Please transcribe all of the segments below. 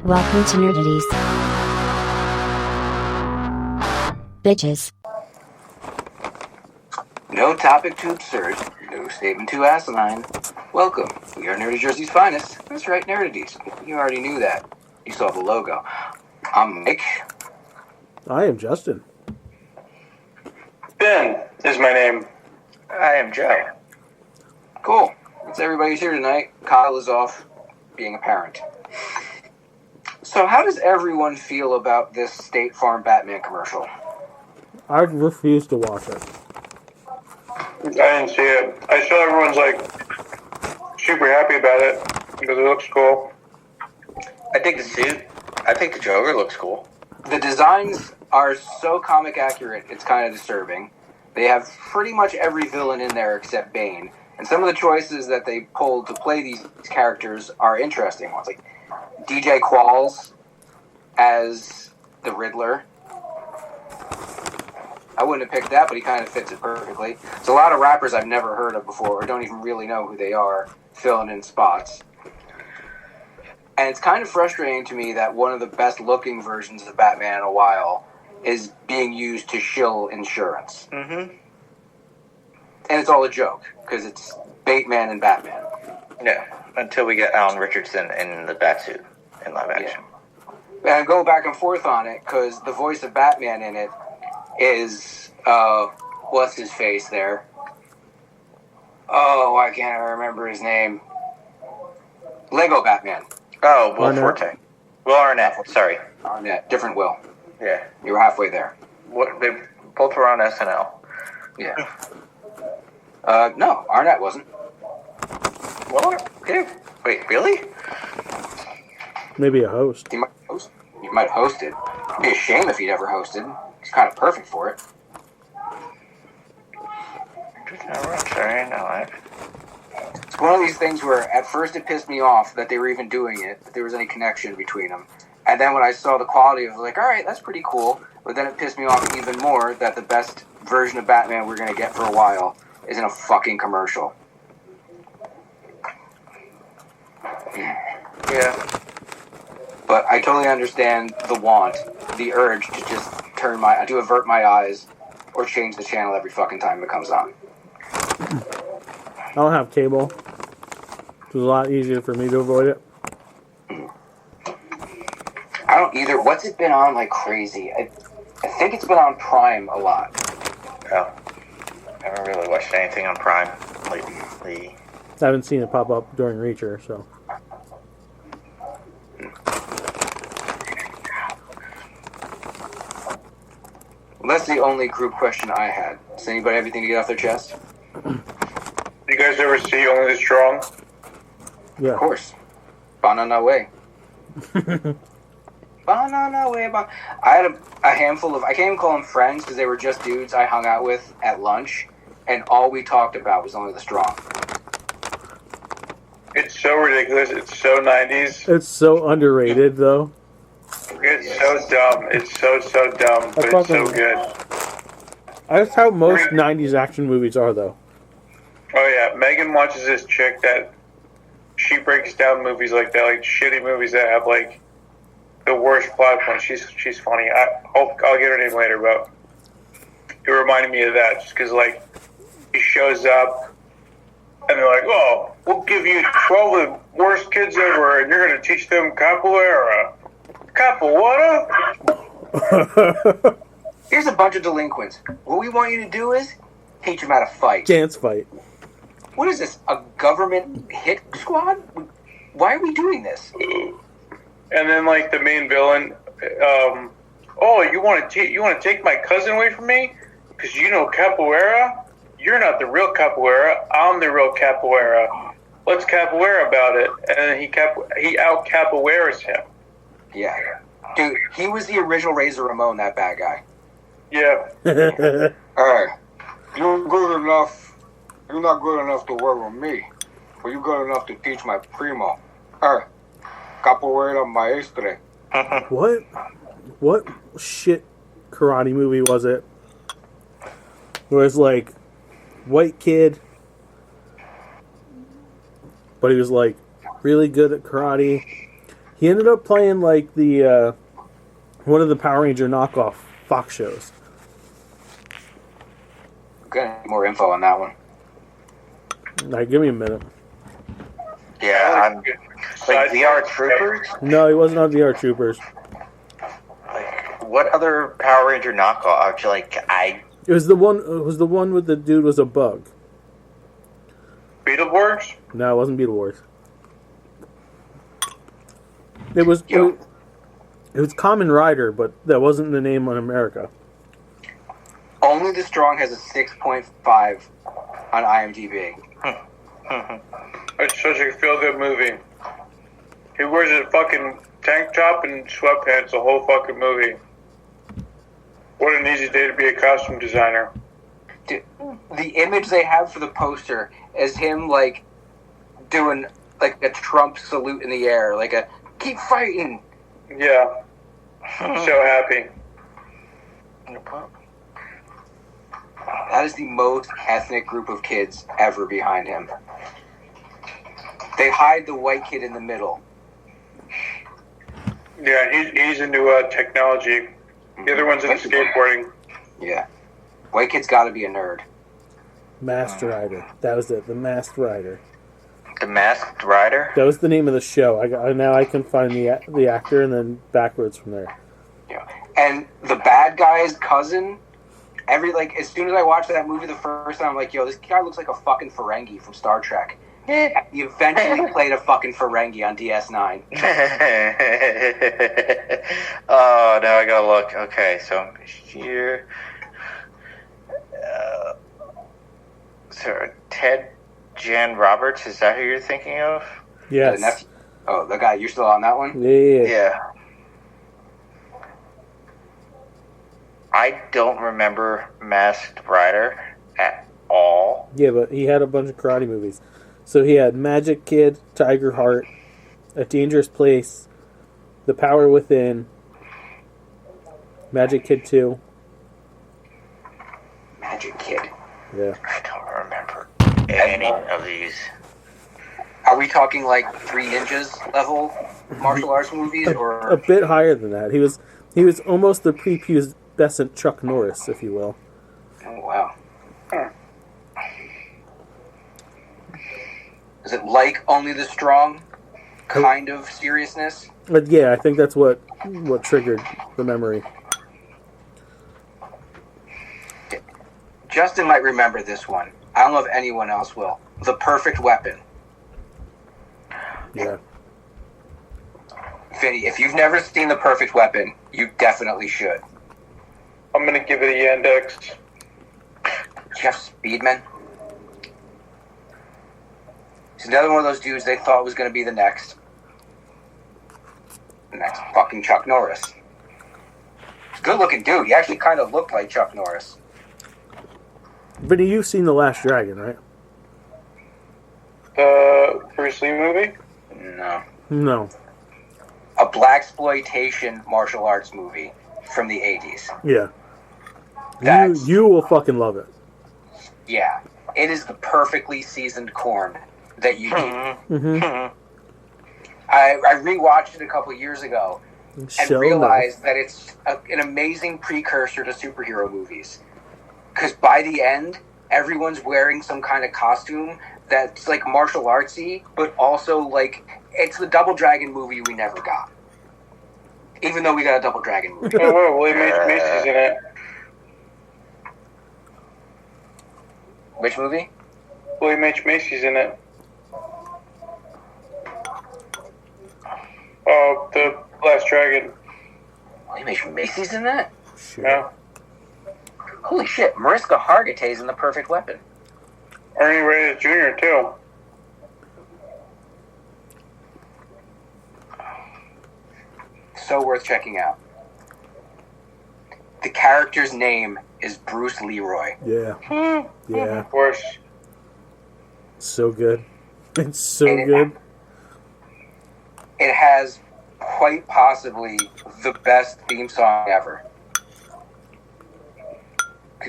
Welcome to Nerdities. Bitches. No topic too absurd, no statement too asinine. Welcome. We are Nerdy Jersey's finest. That's right, Nerdities. You already knew that. You saw the logo. I'm Mike. I am Justin. Ben is my name. I am Joe. Cool. It's everybody's here tonight. Kyle is off being a parent. So how does everyone feel about this State Farm Batman commercial? I refuse to watch it. I didn't see it. I saw everyone's like super happy about it because it looks cool. I think the suit. I think the Joker looks cool. The designs are so comic accurate, it's kind of disturbing. They have pretty much every villain in there except Bane. And some of the choices that they pulled to play these characters are interesting ones. Like DJ Qualls as the Riddler. I wouldn't have picked that, but he kind of fits it perfectly. There's a lot of rappers I've never heard of before or don't even really know who they are, filling in spots. And it's kind of frustrating to me that one of the best looking versions of Batman in a while is being used to shill insurance. Mm-hmm. And it's all a joke, because it's Bateman and Batman. Yeah, until we get Alan Richardson in the Batsuit in live action. Yeah. And go back and forth on it, because the voice of Batman in it is, what's his face there? Oh, I can't remember his name. Lego Batman. Oh, Will Arnett. Forte. Will Arnett, sorry. Arnett, different Will. Yeah. You were halfway there. What, they both were on SNL. Yeah. No, Arnett wasn't. What? Okay. Wait, really? Maybe a host. He might host. He might have hosted. It'd be a shame if he'd ever hosted. He's kind of perfect for it. I'm sorry, no, It's one of these things where at first it pissed me off that they were even doing it, that there was any connection between them. And then when I saw the quality, I was like, alright, that's pretty cool. But then it pissed me off even more that the best version of Batman we're going to get for a while is in a fucking commercial. Yeah. But I totally understand the want, the urge to just to avert my eyes or change the channel every fucking time it comes on. I don't have cable. It was a lot easier for me to avoid it. I don't either. What's it been on like crazy? I think it's been on Prime a lot. Oh. I haven't really watched anything on Prime lately. I haven't seen it pop up during Reacher, so. Well, that's the only group question I had. Does anybody have anything to get off their chest? You guys ever see Only the Strong? Yeah. Of course. Banana way. Banana way. I had a handful of, I can't even call them friends because they were just dudes I hung out with at lunch, and all we talked about was Only the Strong. It's so ridiculous. It's so 90s. It's so underrated, though. It's so dumb. It's so dumb, but it's so good. That's how most 90s action movies are, though. Oh yeah, Megan watches this chick that she breaks down movies like that, like shitty movies that have like the worst plot points. She's funny. I'll get her name later, but it reminded me of that just because like he shows up and they're like, "Oh, we'll give you 12 of the worst kids ever, and you're gonna teach them capoeira." Capoeira? Here's a bunch of delinquents. What we want you to do is teach them how to fight. Dance fight. What is this? A government hit squad? Why are we doing this? And then like the main villain, oh, you want to take my cousin away from me because you know capoeira? You're not the real capoeira. I'm the real capoeira. Let's capoeira about it. And then he out capoeiras him. Yeah. Dude, he was the original Razor Ramon, that bad guy. Yeah. Hey, you're good enough. You're not good enough to work with me. But you're good enough to teach my primo. Hey, capoeira maestre. What shit karate movie was it? Where it's like, white kid, but he was like really good at karate. He ended up playing like the one of the Power Ranger knockoff Fox shows. Okay, more info on that one. Like, give me a minute. Yeah, I'm like VR Troopers. No, he wasn't on VR Troopers. Like, what other Power Ranger knockoff? Like, It was the one. It was the one with the dude was a bug. Beetleborgs? No, it wasn't Beetleborgs. It was. Yo. It was Kamen Rider, but that wasn't the name on America. Only the Strong has a 6.5 on IMDb. It's such a feel-good movie. He wears a fucking tank top and sweatpants the whole fucking movie. What an easy day to be a costume designer. Dude, the image they have for the poster is him, like, doing, like, a Trump salute in the air. Like a, keep fighting. Yeah. So happy. That is the most ethnic group of kids ever behind him. They hide the white kid in the middle. Yeah, he's into technology. The other one's into skateboarding. Yeah. White kid's got to be a nerd. Masked Rider. That was it. The Masked Rider. The Masked Rider? That was the name of the show. Now I can find the actor and then backwards from there. Yeah. And the bad guy's cousin, as soon as I watched that movie the first time, I'm like, yo, this guy looks like a fucking Ferengi from Star Trek. He eventually played a fucking Ferengi on DS9. Oh, now I gotta look. Okay, so here. So Ted Jan Roberts, is that who you're thinking of? Yes. Oh, the guy, you're still on that one? Yeah. Yeah. I don't remember Masked Rider at all. Yeah, but he had a bunch of karate movies. So he had Magic Kid, Tiger Heart, A Dangerous Place, The Power Within, Magic Kid 2. Magic Kid. Yeah. I don't remember any of these. Are we talking like Three Ninjas level martial arts movies, A or bit higher than that. He was almost the prepubescent Chuck Norris, if you will. oh wow? Is it like Only the Strong kind of seriousness? But yeah, I think that's what triggered the memory. Justin might remember this one. I don't know if anyone else will. The Perfect Weapon. Yeah. Vinny, if you've never seen The Perfect Weapon, you definitely should. I'm gonna give it a index. Jeff Speedman. He's another one of those dudes they thought was going to be the next fucking Chuck Norris. He's a good-looking dude. He actually kind of looked like Chuck Norris. Vinny, you've seen The Last Dragon, right? The Bruce Lee movie? No. No. A blaxploitation martial arts movie from the 80s. Yeah. That's, You will fucking love it. yeah. It is the perfectly seasoned corn that you need. Mm-hmm. I rewatched it a couple years ago and realized that it's an amazing precursor to superhero movies. Because by the end, everyone's wearing some kind of costume that's like martial artsy, but also like it's the Double Dragon movie we never got. Even though we got a Double Dragon movie. Oh, wow, William H. Macy's in it. Which movie? William H. Macy's in it. Oh, The Last Dragon. William H. Macy's in that? Shit. Yeah. Holy shit, Mariska Hargitay's in The Perfect Weapon. Ernie Reyes Jr. too. So worth checking out. The character's name is Bruce Leroy. Yeah. Yeah. Of course. So good. It's so And good. It has quite possibly the best theme song ever.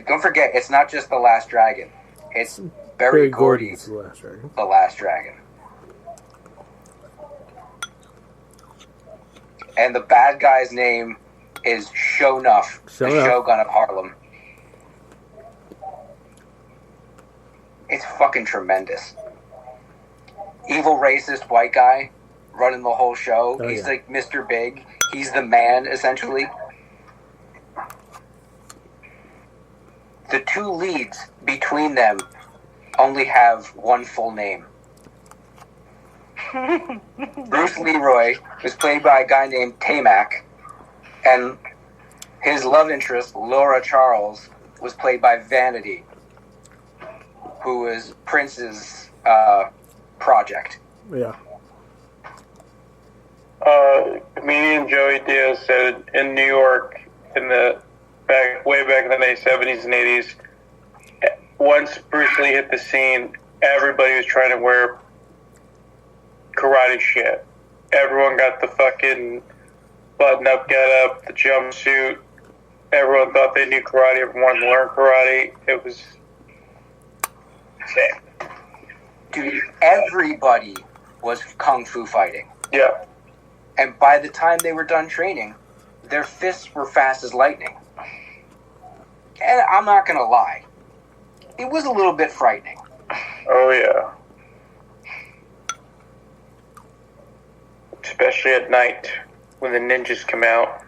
Don't forget, it's not just The Last Dragon. It's Barry Gordy's The Last Dragon. The Last Dragon. and the bad guy's name is Shonuff, the Shogun of Harlem. It's fucking tremendous. Evil racist white guy running the whole show. Oh, He's yeah. like Mr. Big. He's the man, essentially. The two leads between them only have one full name. Bruce Leroy was played by a guy named Tamac, and his love interest, Laura Charles, was played by Vanity, who was Prince's project. Yeah. Comedian Joey Diaz said in New York way back in the 70s and 80s, once Bruce Lee hit the scene, everybody was trying to wear karate shit. Everyone got the fucking button-up get-up, the jumpsuit. Everyone thought they knew karate. Everyone wanted to learn karate. It was insane. Dude, everybody was kung fu fighting. Yeah. And by the time they were done training, their fists were fast as lightning. And I'm not going to lie, it was a little bit frightening. Oh, yeah. Especially at night when the ninjas come out.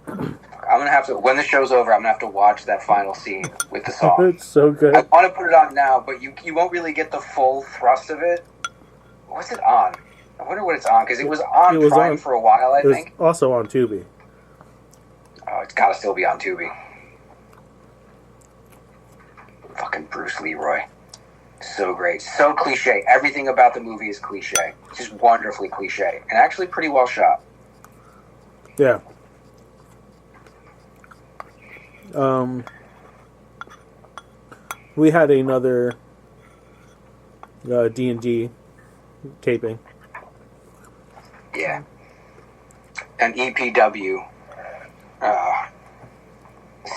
I'm going to have to, when the show's over, I'm going to have to watch that final scene with the song. It's so good. I want to put it on now, but you won't really get the full thrust of it. What's it on? I wonder what it's on, because it was on Prime for a while, I think. It was also on Tubi. Oh, it's got to still be on Tubi. Fucking Bruce Leroy. So great. So cliche. Everything about the movie is cliche. It's just wonderfully cliche. And actually pretty well shot. Yeah. We had another D&D taping. Yeah. An EPW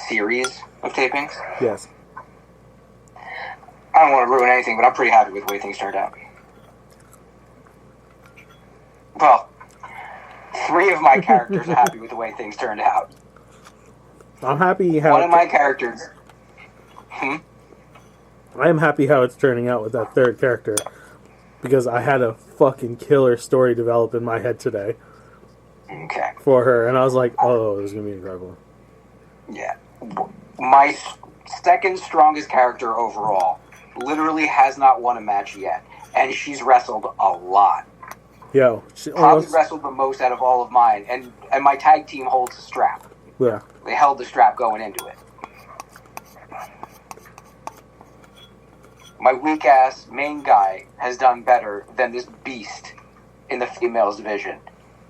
series of tapings. Yes. I don't want to ruin anything, but I'm pretty happy with the way things turned out. Well, 3 of my characters are happy with the way things turned out. I'm happy how... One of my characters... I am happy how it's turning out with that third character, because I had a fucking killer story develop in my head today. Okay. For her, and I was like, oh, this is going to be incredible. Yeah. My second strongest character overall literally has not won a match yet, and she's wrestled a lot. Yo. She Probably wrestled the most out of all of mine, and my tag team holds the strap. Yeah. They held the strap going into it. My weak-ass main guy has done better than this beast in the females division.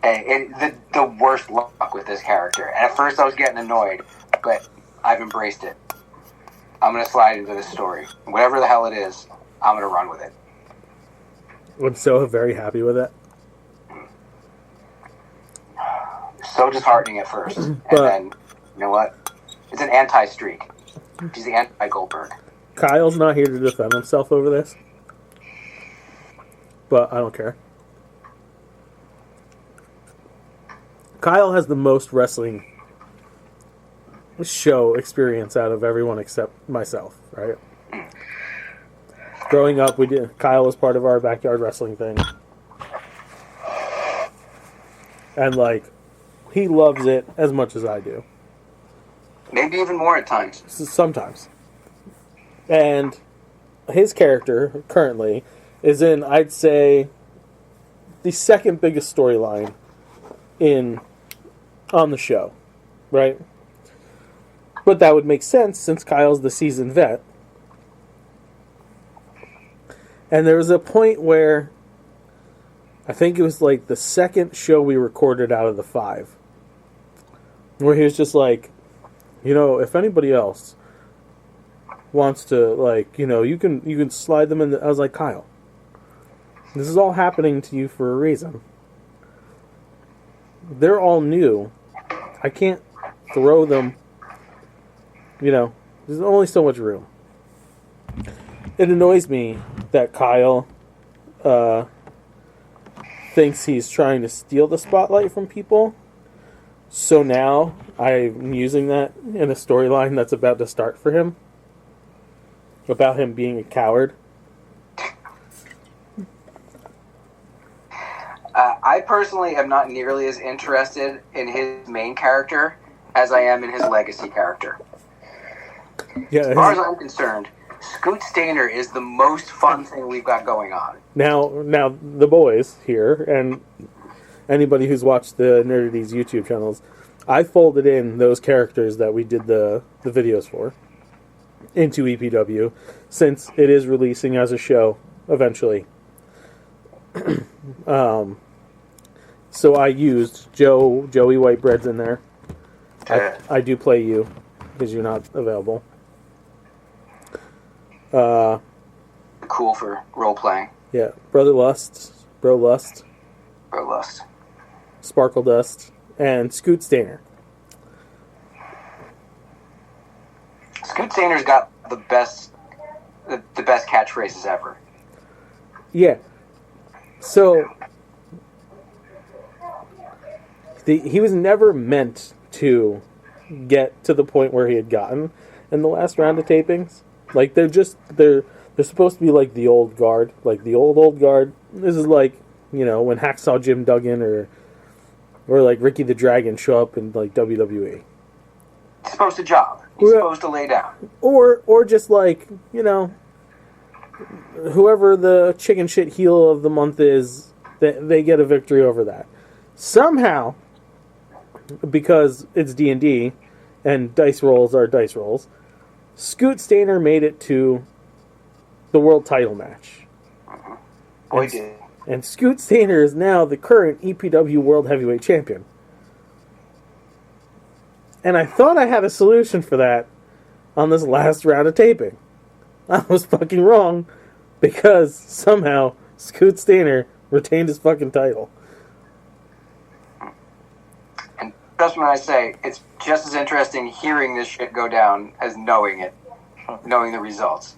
And the worst luck with this character. And at first I was getting annoyed, but I've embraced it. I'm going to slide into this story. Whatever the hell it is, I'm going to run with it. I'm so very happy with it. So disheartening at first. And then, you know what? It's an anti-streak. She's the anti-Goldberg. Kyle's not here to defend himself over this, but I don't care. Kyle has the most wrestling show experience out of everyone except myself, right? Growing up, Kyle was part of our backyard wrestling thing. And, like, he loves it as much as I do. Maybe even more at times. Sometimes. And his character, currently, is in, I'd say, the second biggest storyline on the show, right? But that would make sense since Kyle's the seasoned vet. And there was a point where I think it was like the second show we recorded out of the 5, where he was just like, you know, if anybody else wants to, like, you know, you can slide them in. I was like, Kyle, this is all happening to you for a reason. They're all new. I can't throw them. You know, there's only so much room. It annoys me that Kyle thinks he's trying to steal the spotlight from people. So now I'm using that in a storyline that's about to start for him. About him being a coward. I personally am not nearly as interested in his main character as I am in his legacy character. Yeah, As far as I'm concerned, Scoot Stainer is the most fun thing we've got going on. Now the boys here, and anybody who's watched the Nerdities YouTube channels, I folded in those characters that we did the videos for into EPW, since it is releasing as a show eventually. So I used Joey Whitebread's in there. I do play you because you're not available. Cool for role playing. Yeah, Brother Lust, Bro Lust, Sparkle Dust, and Scoot Stainer. Scoot Stainer's got the best catchphrases ever. Yeah. So he was never meant to get to the point where he had gotten in the last round of tapings. Like they're supposed to be like the old guard, like the old guard. This is like, you know, when Hacksaw Jim Duggan or like Ricky the Dragon show up in like WWE. He's supposed to job. He's supposed to lay down. Or just like, you know, whoever the chicken shit heel of the month is, they get a victory over that. Somehow, because it's D&D and dice rolls are dice rolls, Scoot Stainer made it to the world title match. Boy, did. And Scoot Stainer is now the current EPW World Heavyweight Champion. And I thought I had a solution for that on this last round of taping. I was fucking wrong, because somehow Scoot Stainer retained his fucking title. And trust me when I say, it's just as interesting hearing this shit go down as knowing it. Knowing the results.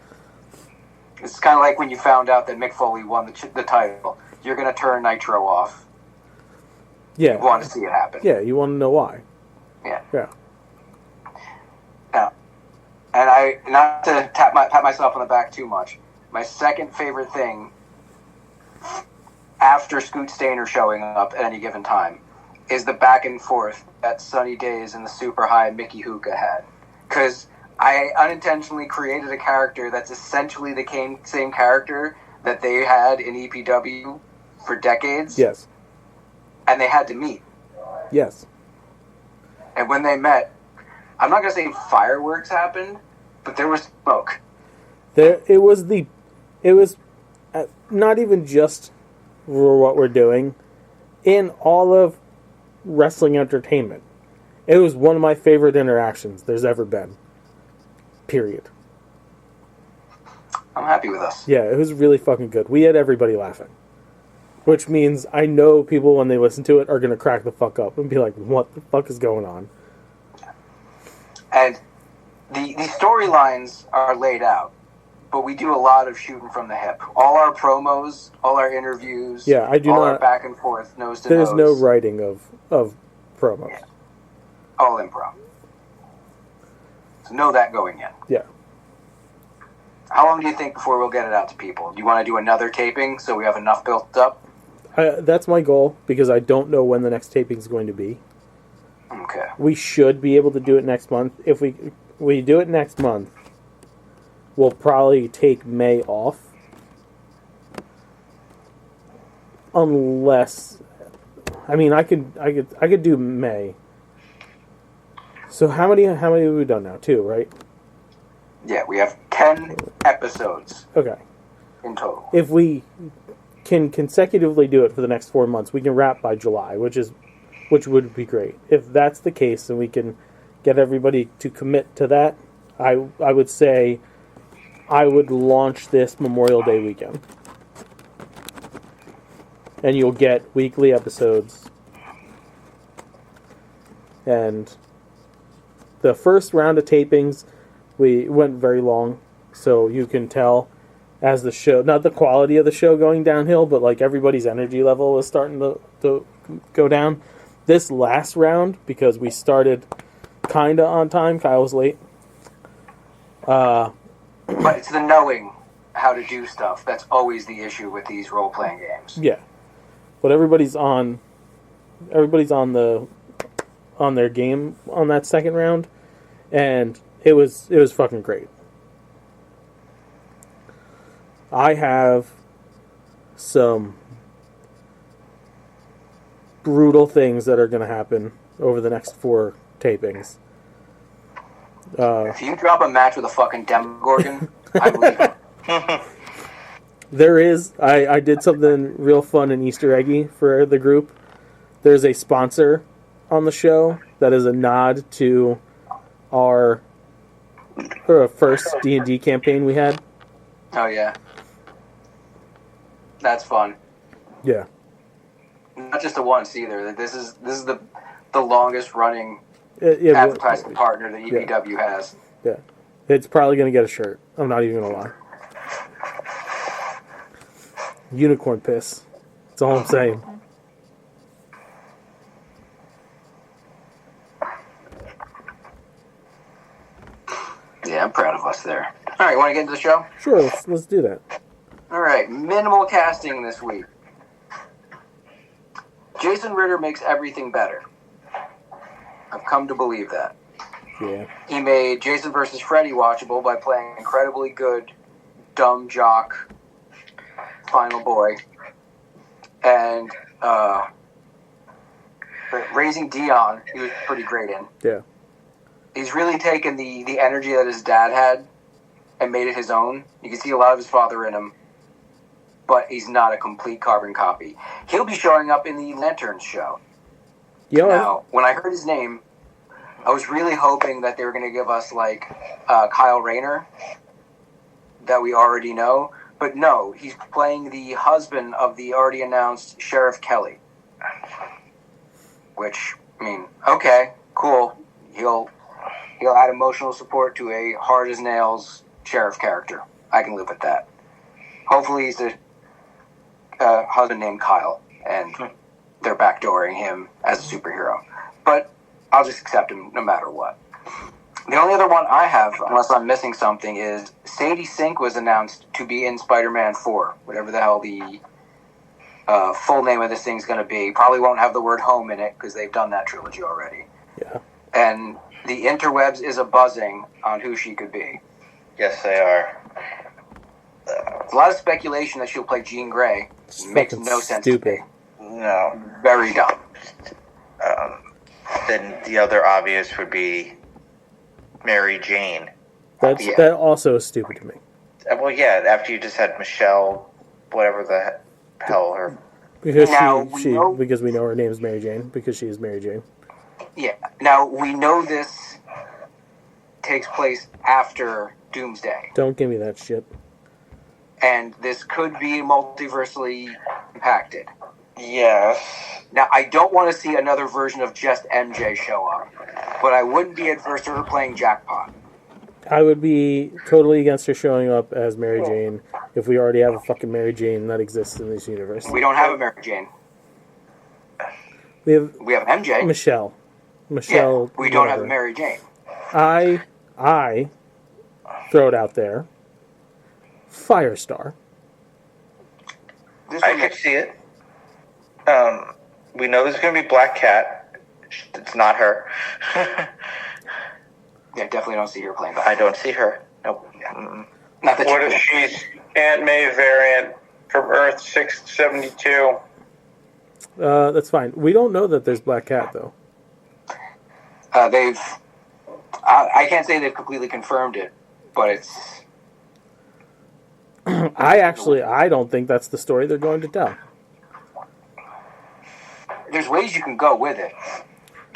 It's kind of like when you found out that Mick Foley won the title. You're going to turn Nitro off. Yeah. You want to see it happen. Yeah, you want to know why. Yeah. Yeah. Now, and I, not to pat myself on the back too much, my second favorite thing after Scoot Stainer showing up at any given time is the back and forth that Sunny Days and the Super High Mickey Hookah had. Because I unintentionally created a character that's essentially the same character that they had in EPW for decades. Yes. And they had to meet. Yes. And when they met, I'm not going to say fireworks happened, but there was smoke. It was not even just for what we're doing. In all of wrestling entertainment, it was one of my favorite interactions there's ever been. Period. I'm happy with us. Yeah, it was really fucking good. We had everybody laughing. Which means I know people, when they listen to it, are going to crack the fuck up and be like, what the fuck is going on? And the storylines are laid out, but we do a lot of shooting from the hip. All our promos, all our interviews, yeah, I do all not, our back and forth, nose to there's nose. no writing of promos. Yeah. All improv. So know that going in. Yeah. How long do you think before we'll get it out to people? Do you want to do another taping so we have enough built up? That's my goal, because I don't know when the next taping is going to be. Okay. We should be able to do it next month. If we do it next month, we'll probably take May off. Unless, I mean, I could do May. So how many have we done now? 2, right? Yeah, we have 10 episodes. Okay. In total. If we can consecutively do it for the next 4 months, we can wrap by July, which would be great. If that's the case, and we can get everybody to commit to that, I would say I would launch this Memorial Day weekend. And you'll get weekly episodes. And the first round of tapings, we went very long, so you can tell as the show, not the quality of the show going downhill, but like everybody's energy level was starting to go down. This last round, because we started kind of on time, Kyle was late. But it's the knowing how to do stuff that's always the issue with these role-playing games. Yeah, but everybody's on their game on that second round, and it was fucking great. I have some brutal things that are going to happen over the next 4 tapings. If you drop a match with a fucking Demogorgon, I believe it. There is, I did something real fun and Easter eggy for the group. There's a sponsor on the show that is a nod to our first D&D campaign we had. Oh, yeah. That's fun. Yeah. Not just the once either. This is the longest running Yeah, advertising partner that EPW has. Yeah. It's probably going to get a shirt. I'm not even going to lie. Unicorn piss. That's all I'm saying. Yeah, I'm proud of us there. All right, want to get into the show? Sure, let's do that. All right, minimal casting this week. Jason Ritter makes everything better. I've come to believe that. Yeah. He made Jason vs. Freddy watchable by playing incredibly good, dumb jock, final boy. And Raising Dion, he was pretty great in. Yeah. He's really taken the energy that his dad had and made it his own. You can see a lot of his father in him, but he's not a complete carbon copy. He'll be showing up in the Lanterns show. Yeah. Now, when I heard his name, I was really hoping that they were going to give us, like, Kyle Rayner, that we already know. But no, he's playing the husband of the already announced Sheriff Kelly. Which, I mean, okay, cool. He'll add emotional support to a hard-as-nails sheriff character. I can live with that. Hopefully he's a husband named Kyle, and they're backdooring him as a superhero. But I'll just accept him no matter what. The only other one I have, unless I'm missing something, is Sadie Sink was announced to be in Spider-Man 4, whatever the hell the full name of this thing's going to be. Probably won't have the word home in it, because they've done that trilogy already. Yeah. And the interwebs is a buzzing on who she could be. Yes, they are. There's a lot of speculation that she'll play Jean Grey. It's Makes fucking no sense stupid. to me. No. Very dumb. Then the other obvious would be Mary Jane. That also is stupid to me. Well, yeah, after you just had Michelle, whatever the hell her... Because Now, because we know her name is Mary Jane, because she is Mary Jane. Yeah. Now, we know this takes place after Doomsday. Don't give me that shit. And this could be multiversally impacted. Yes. Now, I don't want to see another version of just MJ show up, but I wouldn't be adverse to her playing Jackpot. I would be totally against her showing up as Mary Jane if we already have a fucking Mary Jane that exists in this universe. We don't have a Mary Jane. We have MJ. Michelle. Yeah, we don't have whatever. a Mary Jane. I throw it out there. Firestar. This I one could makes- see it. We know there's going to be Black Cat. It's not her. Yeah, definitely don't see her playing that. I don't see her. Nope. Not that What you if she's Aunt May variant from Earth 672? That's fine. We don't know that there's Black Cat, though. I can't say they've completely confirmed it, but it's... I don't think that's the story they're going to tell. There's ways you can go with it.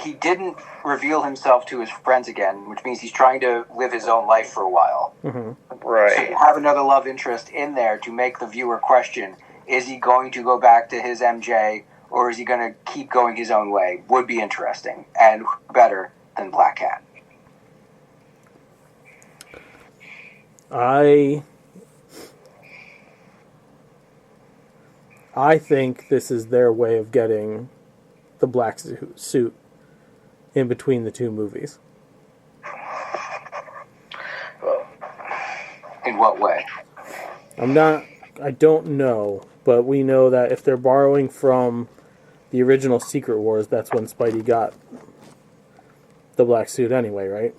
He didn't reveal himself to his friends again, which means he's trying to live his own life for a while. Mm-hmm. So Right. to have another love interest in there to make the viewer question, is he going to go back to his MJ, or is he going to keep going his own way, would be interesting, and better than Black Cat. I think this is their way of getting the black suit in between the two movies. In what way? I don't know, but we know that if they're borrowing from the original Secret Wars, that's when Spidey got the black suit anyway, right?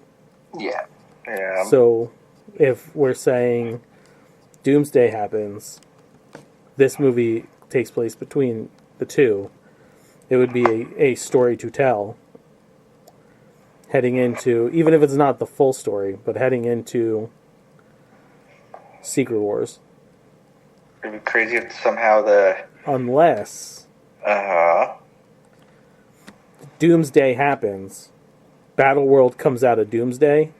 Yeah. Yeah. So if we're saying Doomsday happens, this movie takes place between the two, it would be a story to tell heading into, even if it's not the full story, but heading into Secret Wars. It'd be crazy if somehow the... Unless Doomsday happens, Battleworld comes out of Doomsday,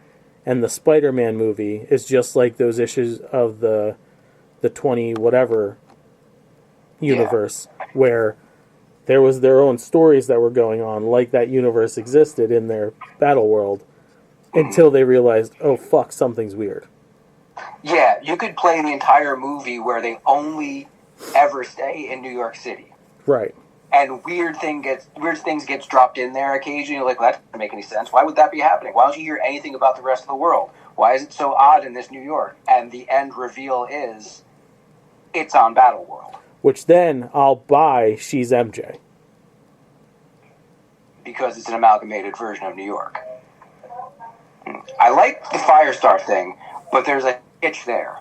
and the Spider-Man movie is just like those issues of the 20 whatever universe, where there was their own stories that were going on, like that universe existed in their Battleworld, until they realized, oh fuck, something's weird. Yeah, you could play the entire movie where they only ever stay in New York City. Right. And weird things gets dropped in there occasionally. You're like, well, that doesn't make any sense. Why would that be happening? Why don't you hear anything about the rest of the world? Why is it so odd in this New York? And the end reveal is, it's on Battleworld. Which then I'll buy She's MJ. Because it's an amalgamated version of New York. I like the Firestar thing, but there's a hitch there.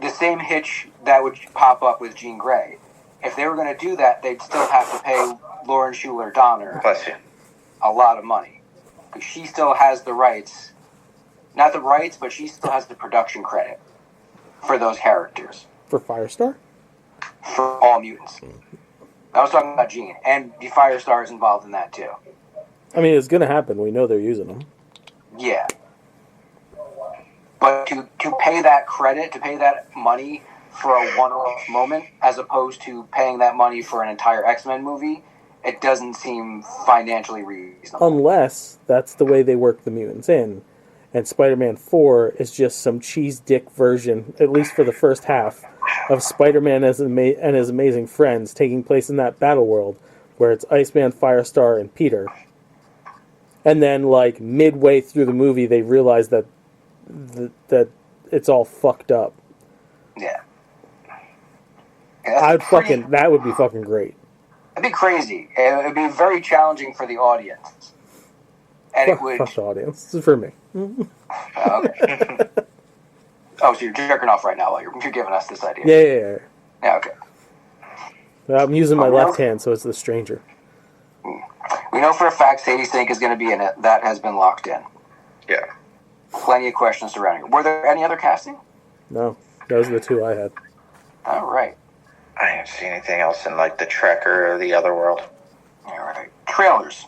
The same hitch that would pop up with Jean Grey. If they were going to do that, they'd still have to pay Lauren Schuler Donner Bless you. a lot of money. Because she still has the rights. Not the rights, but she still has the production credit for those characters. For Firestar? For all mutants. I was talking about Jean. And the Firestar is involved in that too. I mean, it's going to happen. We know they're using them. Yeah. But to pay that credit, to pay that money for a one-off moment, as opposed to paying that money for an entire X-Men movie, it doesn't seem financially reasonable. Unless that's the way they work the mutants in. And Spider-Man 4 is just some cheese dick version, at least for the first half, of Spider-Man and his amazing friends taking place in that battle world, where it's Iceman, Firestar, and Peter. And then, like, midway through the movie, they realize that it's all fucked up. Yeah. That would be fucking great. It'd be crazy. It would be very challenging for the audience. And Fuck the audience. This is for me. Okay. Oh, so you're jerking off right now while you're giving us this idea. Yeah. Yeah, okay. I'm using my left hand, so it's the stranger. We know for a fact Sadie Sink is going to be in it. That has been locked in. Yeah. Plenty of questions surrounding it. Were there any other casting? No, those are the two I had. All right. I didn't see anything else in, like, the Trek or the other world. All right. Trailers.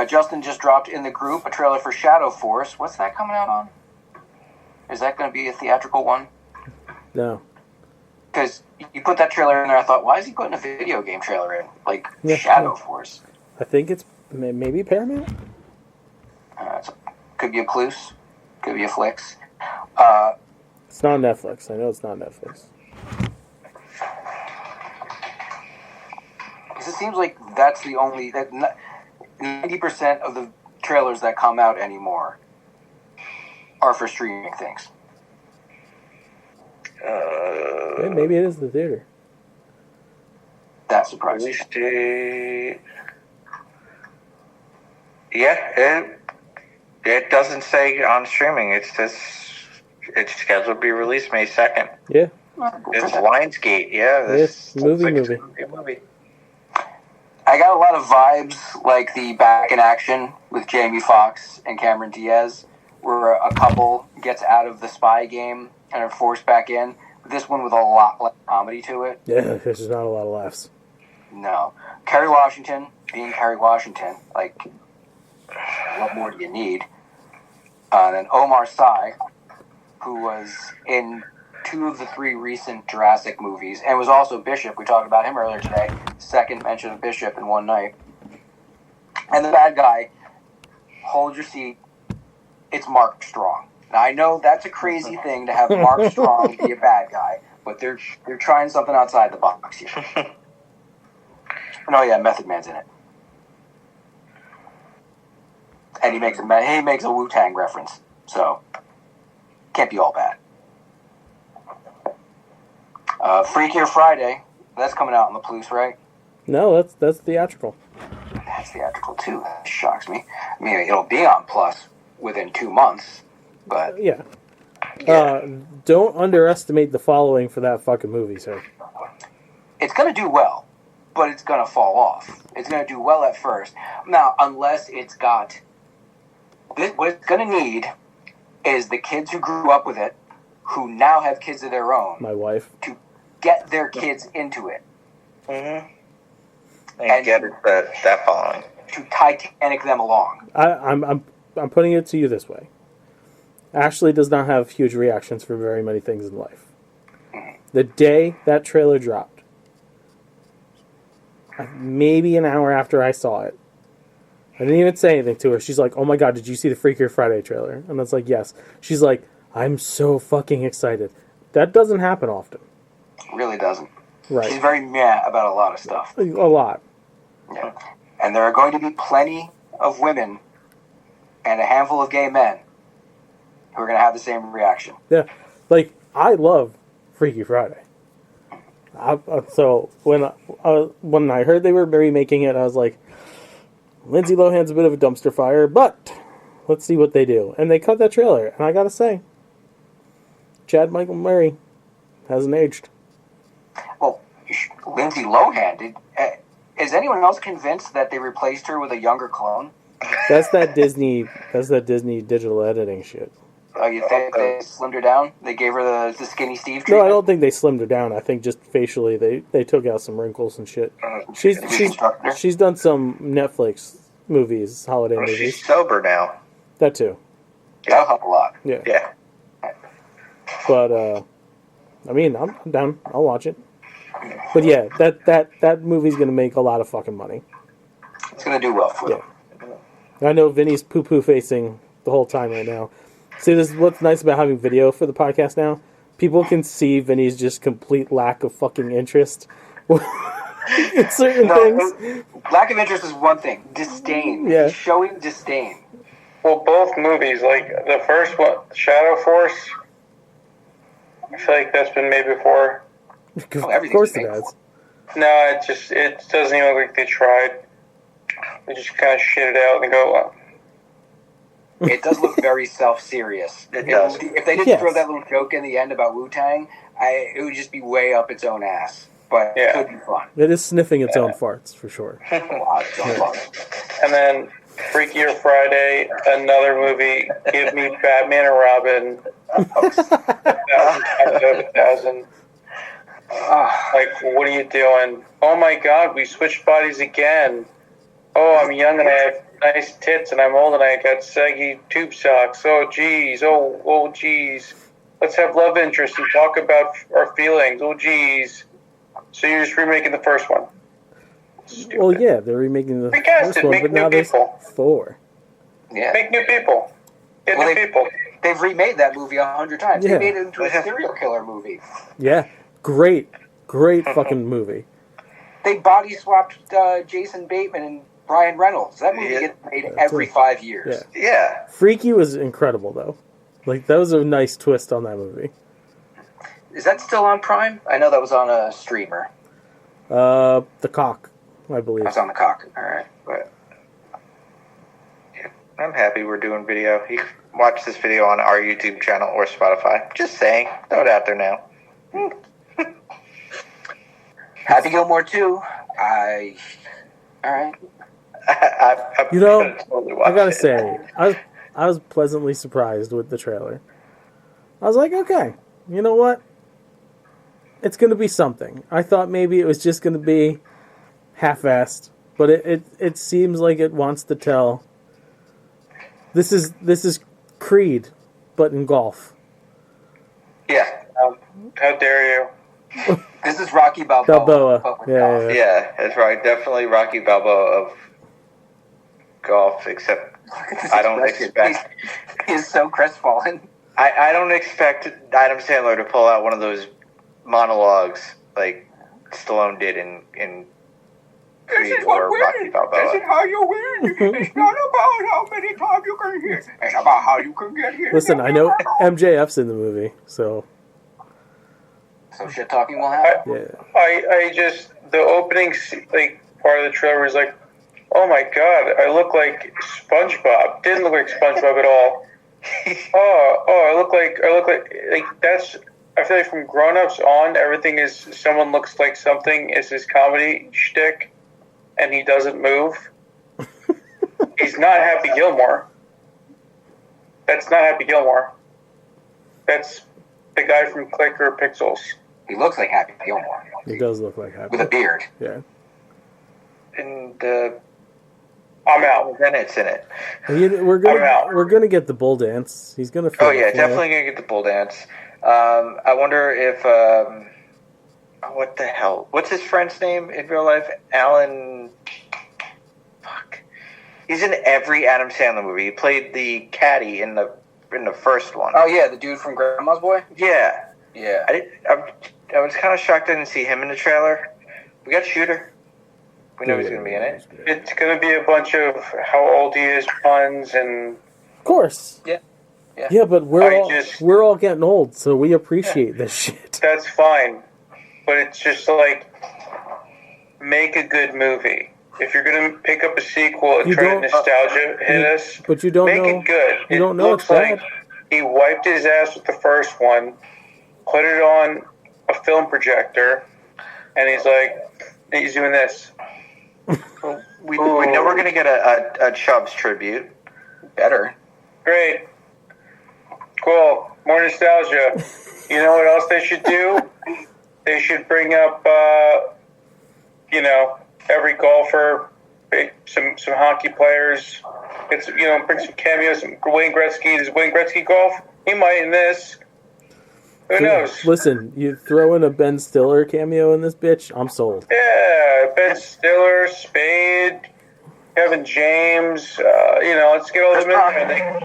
Justin just dropped in the group a trailer for Shadow Force. What's that coming out on? Is that going to be a theatrical one? No. Because you put that trailer in there, I thought, why is he putting a video game trailer in? Like, Shadow Force. I think it's maybe Paramount? Could be a Plus. Could be a Flix. It's not Netflix. I know it's not Netflix. Because it seems like that's the only... 90% of the trailers that come out anymore are for streaming things. Maybe it is the theater. That surprises Release me. date. Yeah, it doesn't say on streaming. It's scheduled to be released May 2nd. Yeah. It's Lionsgate. Yeah, It's movie. I got a lot of vibes like the Back in Action with Jamie Foxx and Cameron Diaz, where a couple gets out of the spy game and are forced back in. This one with a lot less comedy to it. Yeah, there's just not a lot of laughs. No. Kerry Washington being Kerry Washington, like, what more do you need? Then Omar Sy, who was in 2 of the 3 recent Jurassic movies, and was also Bishop. We talked about him earlier today. Second mention of Bishop in one night. And the bad guy, hold your seat, it's Mark Strong. Now, I know that's a crazy thing to have Mark Strong be a bad guy, but they're trying something outside the box here. Oh yeah, Method Man's in it, and he makes a Wu-Tang reference, so can't be all bad. Freakier Friday, that's coming out on the Plus, right? No, that's theatrical. That's theatrical too. That shocks me. I mean, it'll be on Plus within 2 months, but Yeah. Don't underestimate the following for that fucking movie, sir. it's going to do well, but it's going to fall off. It's going to do well at first. Now, unless it's got... what it's going to need is the kids who grew up with it, who now have kids of their own, My wife. to get their kids into it. Mm-hmm. And get it, that following. To Titanic them along. I'm putting it to you this way. Ashley does not have huge reactions for very many things in life. The day that trailer dropped, maybe an hour after I saw it, I didn't even say anything to her. She's like, "Oh my god, did you see the Freakier Friday trailer?" And I was like, "Yes." She's like, "I'm so fucking excited." That doesn't happen often. It really doesn't. Right. She's very meh about a lot of stuff. A lot. Yeah. And there are going to be plenty of women and a handful of gay men who are going to have the same reaction. Yeah. Like, I love Freaky Friday. So when I heard they were remaking it, I was like, Lindsay Lohan's a bit of a dumpster fire, but let's see what they do. And they cut that trailer, and I gotta say, Chad Michael Murray hasn't aged. Well, Lindsay Lohan, is anyone else convinced that they replaced her with a younger clone? That's that Disney digital editing shit. Oh, you think they slimmed her down? They gave her the skinny Steve treatment? No, I don't think they slimmed her down. I think just facially they took out some wrinkles and shit. She's done some Netflix movies, holiday movies. She's sober now. That too. That'll help a lot. Yeah. But I mean, I'm down. I'll watch it. But yeah, that movie's gonna make a lot of fucking money. It's gonna do well for them. I know Vinny's poo-poo facing the whole time right now. See, this is what's nice about having video for the podcast now. People can see Vinny's just complete lack of fucking interest in certain things. Lack of interest is one thing. Disdain. Yeah. Showing disdain. Well, both movies, like the first one, Shadow Force, I feel like that's been made before. Of course it has. No, it doesn't even look like they tried. They just kind of shit it out and go, well, It does look very self-serious. It does. If they didn't throw that little joke in the end about Wu-Tang, it would just be way up its own ass. But it could be fun. It is sniffing its own farts, for sure. And then Freakier Friday, another movie. Give me Batman and Robin. 1,000. Like, what are you doing? Oh my god, we switched bodies again. Oh, I'm young and I have nice tits, and I'm old and I got saggy tube socks. Oh, geez. Oh, geez. Let's have love interest and talk about our feelings. Oh, geez. So you're just remaking the first one. Stupid. Well, yeah, they're remaking the Recast first it, one, make but new now there's people. 4. Yeah. Make new people. Get new people. They've remade that movie 100 times. Yeah. They made it into a serial killer movie. Yeah, great fucking movie. They body swapped Jason Bateman and Ryan Reynolds. That movie gets made every 5 years. Yeah. Freaky was incredible, though. Like, that was a nice twist on that movie. Is that still on Prime? I know that was on a streamer. The Cock, I believe. That's on the Cock. All right. But I'm happy we're doing video. You can watch this video on our YouTube channel or Spotify. Just saying. Throw it out there now. Happy Gilmore 2. All right. You know, totally I gotta watch it. say, I was pleasantly surprised with the trailer. I was like, okay, you know what? It's gonna be something. I thought maybe it was just gonna be half-assed, but it seems like it wants to tell. This is Creed, but in golf. Yeah. How dare you? This is Rocky Balboa. Balboa. Yeah. Yeah, that's right. Definitely Rocky Balboa of golf, except I don't expect... He's so crestfallen. I don't expect Adam Sandler to pull out one of those monologues like Stallone did in Creed or Rocky Balboa. This is how you win. It's not about how many times you can hit. It's about how you can get hit. Listen, I know MJF's in the movie, so So shit talking will happen. yeah. I just the opening part of the trailer was like, oh my god, I look like SpongeBob. Didn't look like SpongeBob at all. I look like that's. I feel like from Grown Ups on, everything is someone looks like something is his comedy shtick, and he doesn't move. He's not Happy Gilmore. That's not Happy Gilmore. That's the guy from Clicker Pixels. He looks like Happy Gilmore He does look like Happy. with a beard. Yeah. And I'm out. Bennett's in it. We're out. gonna get the bull dance. He's gonna. Oh yeah, definitely gonna get the bull dance. I wonder if what the hell? What's his friend's name in real life? Alan. Fuck. He's in every Adam Sandler movie. He played the caddy in the first one. Oh yeah, the dude from Grandma's Boy. Yeah. Yeah. I was kind of shocked I didn't see him in the trailer. We got Shooter. We know he's going to be in it. It's going to be a bunch of how old he is puns and. Of course. Yeah. Yeah, but I we're all getting old, so we appreciate this shit. That's fine, but it's just like make a good movie. If you're going to pick up a sequel and try to nostalgia hit us, But you don't make know. it good. You It don't know looks it's bad. like he wiped his ass with the first one, put it on a film projector, and he's doing this. We know we're going to get a Chubbs tribute. Better. Great. Cool. More nostalgia. You know what else they should do? They should bring up, every golfer, some hockey players. Bring some cameos. Some Wayne Gretzky. Does Wayne Gretzky golf? He might in this. Who knows? Listen, you throw in a Ben Stiller cameo in this bitch, I'm sold. Yeah, Ben Stiller, Spade, Kevin James. Let's get all them in there.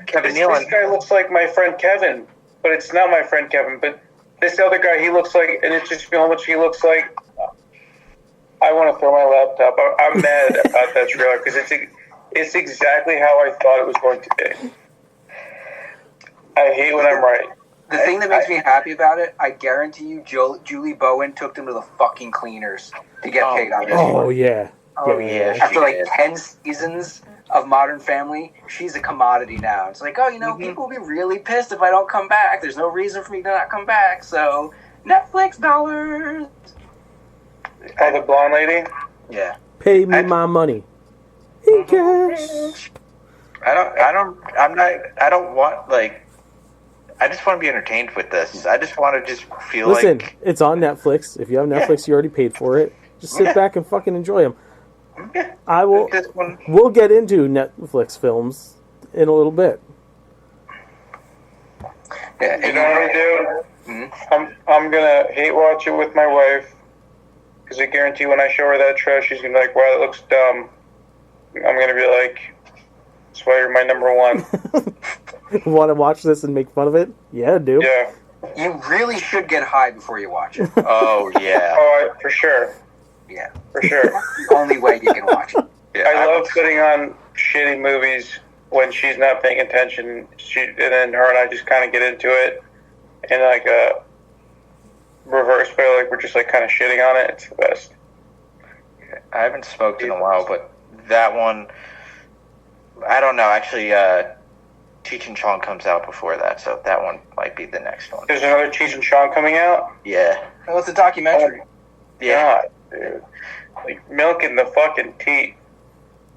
Kevin This Nealon. guy looks like my friend Kevin, but it's not my friend Kevin. But this other guy, he looks like, and it's just how much he looks like. I want to throw my laptop. I'm mad about that trailer because it's exactly how I thought it was going to be. I hate when I'm right. The thing that makes me happy about it, I guarantee you, Julie Bowen took them to the fucking cleaners to get paid on this. Oh yeah. Oh, yeah. After like 10 seasons of Modern Family, she's a commodity now. It's like, people will be really pissed if I don't come back. There's no reason for me to not come back. So, Netflix dollars. Oh, the blonde lady? Yeah. Pay me my money in cash. I just want to be entertained with this. I just want to just feel Listen, like... it's on Netflix. If you have Netflix, you already paid for it. Just sit back and fucking enjoy them. Yeah, I will. this one. We'll get into Netflix films in a little bit. Yeah. You know what I do? I'm gonna hate watch it with my wife because I guarantee when I show her that trailer, she's gonna be like, "Wow, that looks dumb." I'm gonna be like, "That's why you're my number one." Want to watch this and make fun of it? Yeah, dude. Yeah. You really should get high before you watch it. Oh, yeah. For sure. Yeah. For sure. That's the only way you can watch it. Yeah, I love putting on shitty movies when she's not paying attention. And then her and I just kind of get into it in like a reverse way, like we're just like kind of shitting on it. It's the best. I haven't smoked in a while, but that one, I don't know. Actually, Cheech and Chong comes out before that, so that one might be the next one. There's another Cheech and Chong coming out? Yeah. Oh, it's a documentary. Yeah. God, dude. Like milking the fucking teat.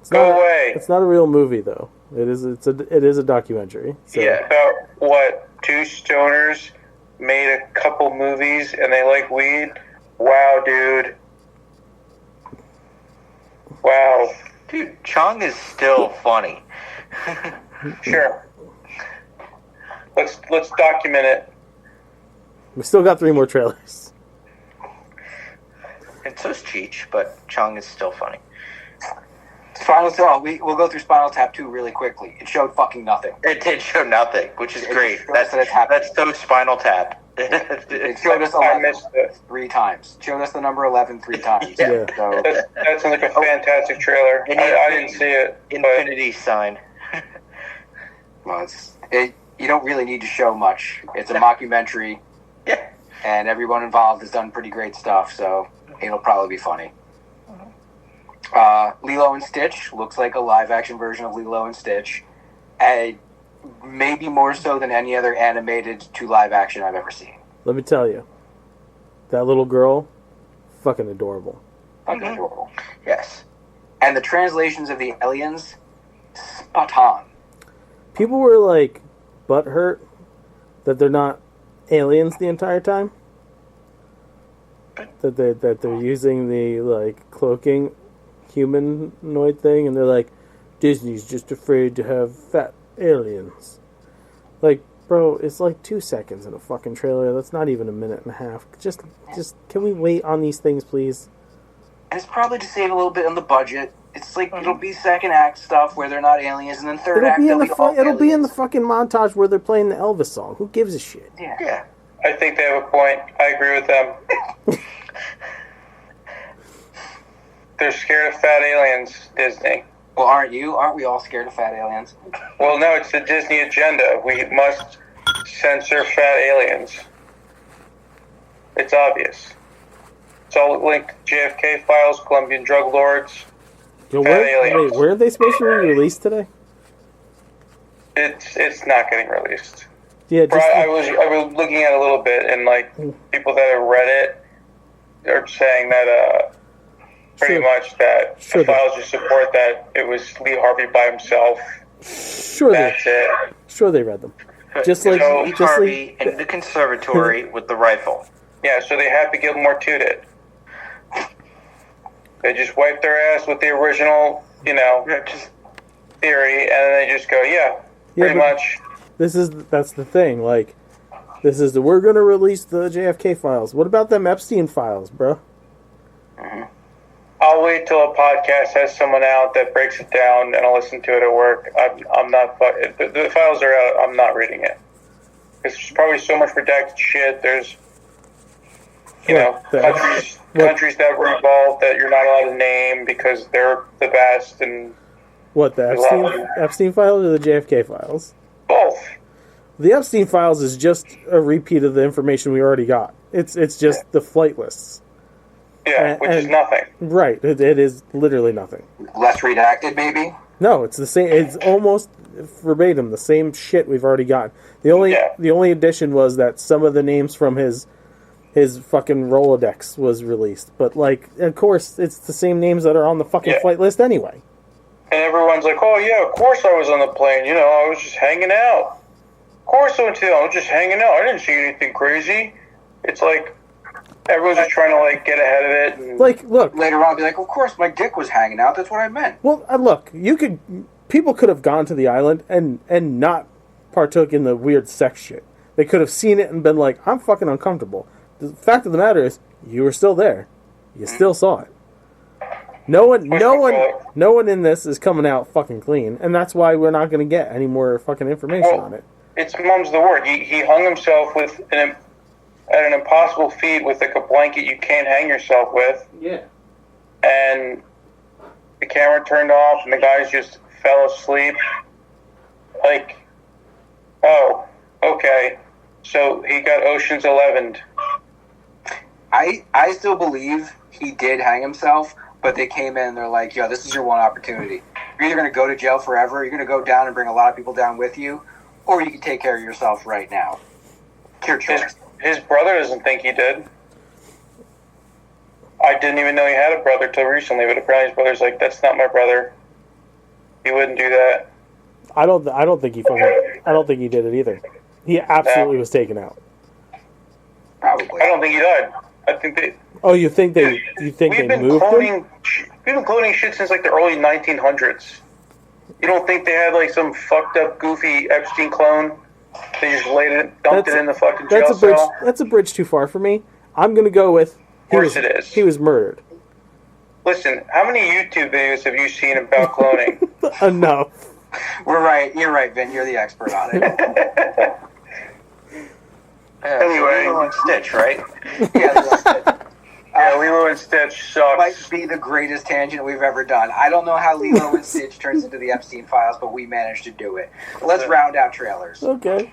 It's Go not, away. It's not a real movie though. It is a documentary. So. Yeah. About what? Two stoners made a couple movies and they like weed? Wow, dude. Wow. Dude, Chong is still funny. Sure. Let's document it. We still got 3 more trailers. And so's Cheech, but Chong is still funny. Spinal Tap. We'll go through Spinal Tap 2 really quickly. It showed fucking nothing. It did show nothing, which is great. That's so Spinal Tap. It showed us 11 3 times. It showed us the number 11 3 times. Yeah. So, that sounds like a fantastic trailer. I didn't see it. Infinity sign. well, you don't really need to show much. It's a mockumentary. Yeah. And everyone involved has done pretty great stuff, so it'll probably be funny. Lilo and Stitch looks like a live-action version of Lilo and Stitch. And maybe more so than any other animated to live-action I've ever seen. Let me tell you, that little girl, fucking adorable. Fucking adorable. Yes. And the translations of the aliens, spot on. People were like butthurt that they're not aliens the entire time. That they're using the like cloaking humanoid thing, and they're like, Disney's just afraid to have fat aliens. Like, bro, it's like 2 seconds in a fucking trailer. That's not even a minute and a half. Just can we wait on these things, please? And it's probably to save a little bit on the budget. It's like it'll be second act stuff where they're not aliens, and then third act It'll they'll be in the fucking montage where they're playing the Elvis song. Who gives a shit? Yeah. I think they have a point. I agree with them. They're scared of fat aliens, Disney. Well, aren't you? Aren't we all scared of fat aliens? Well, no, it's the Disney agenda. We must censor fat aliens. It's obvious. It's all linked to JFK files, Colombian drug lords, Yo, fat aliens. where are they supposed to be released today? It's not getting released. Yeah, just I was looking at it a little bit, and like people that have read it are saying that pretty much that the files just support that it was Lee Harvey by himself. Sure, That's it. Sure, they read them. Just like Lee Harvey in the conservatory with the rifle. Yeah, so they Happy Gilmore 2'd it. They just wiped their ass with the original, theory, and then they just go, pretty much. That's the thing. Like, we're gonna release the JFK files. What about them Epstein files, bro? Mm-hmm. I'll wait till a podcast has someone out that breaks it down, and I'll listen to it at work. I'm not. The files are out. I'm not reading it. There's probably so much redacted shit. There's, countries that were involved that you're not allowed to name because they're the best, and what, the Epstein files or the JFK files? Both. The Epstein files is just a repeat of the information we already got. It's just the flight lists. Yeah, which is nothing. Right, it is literally nothing. Less redacted, maybe? No, it's the same. It's almost verbatim the same shit we've already got. The only addition was that some of the names from his fucking Rolodex was released. But like, of course, it's the same names that are on the fucking flight list anyway. And everyone's like, "Oh yeah, of course I was on the plane. I was just hanging out. Of course I was just hanging out. I didn't see anything crazy." It's like everyone's just trying to like get ahead of it. And like, look, later on, be like, "Of course, my dick was hanging out. That's what I meant." Well, look, people could have gone to the island and not partook in the weird sex shit. They could have seen it and been like, "I'm fucking uncomfortable." The fact of the matter is, you were still there. You still saw it. No one in this is coming out fucking clean, and that's why we're not going to get any more fucking information on it. It's mum's the word. He hung himself with at an impossible feat with like a blanket you can't hang yourself with. Yeah. And the camera turned off, and the guys just fell asleep. Like, oh, okay. So he got Ocean's 11'd. I still believe he did hang himself, but they came in and they're like, "Yo, this is your one opportunity. You're either going to go to jail forever, you're going to go down and bring a lot of people down with you, or you can take care of yourself right now. It's your choice." His brother doesn't think he did. I didn't even know he had a brother till recently, but apparently his brother's like, "That's not my brother. He wouldn't do that." I don't think he did it either. He absolutely was taken out. Probably. I don't think he died. I think they. Oh, you think they moved him? We've been cloning shit since like the early 1900s. You don't think they had like some fucked up, goofy Epstein clone? They just dumped it in the fucking jail cell? That's a bridge too far for me. I'm gonna go with he was murdered. Listen, how many YouTube videos have you seen about cloning? Enough. We're right. You're right, Vin. You're the expert on it. Anyway, Lilo and Stitch, right? Yeah, Lilo and Stitch sucks. might be the greatest tangent we've ever done. I don't know how Lilo and Stitch turns into the Epstein Files, but we managed to do it. Let's round out trailers. Okay.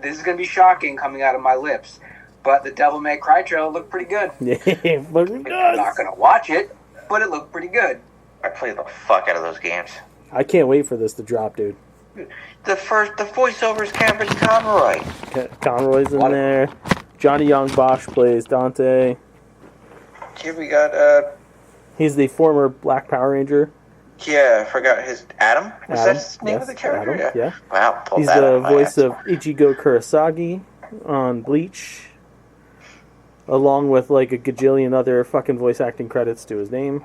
This is going to be shocking coming out of my lips, but the Devil May Cry trailer looked pretty good. Yeah, fucking I'm does. not going to watch it, but it looked pretty good. I played the fuck out of those games. I can't wait for this to drop, dude. The voiceover is Cameron Conroy. Conroy's in What? there. Johnny Young Bosch plays Dante. Here we got, He's the former Black Power Ranger. I forgot his Adam. Was that his name yes, of the character? Adam, yeah. Wow, pulled He's that out the of my voice ass. of Ichigo Kurosagi on Bleach, along with like a gajillion other fucking voice acting credits to his name.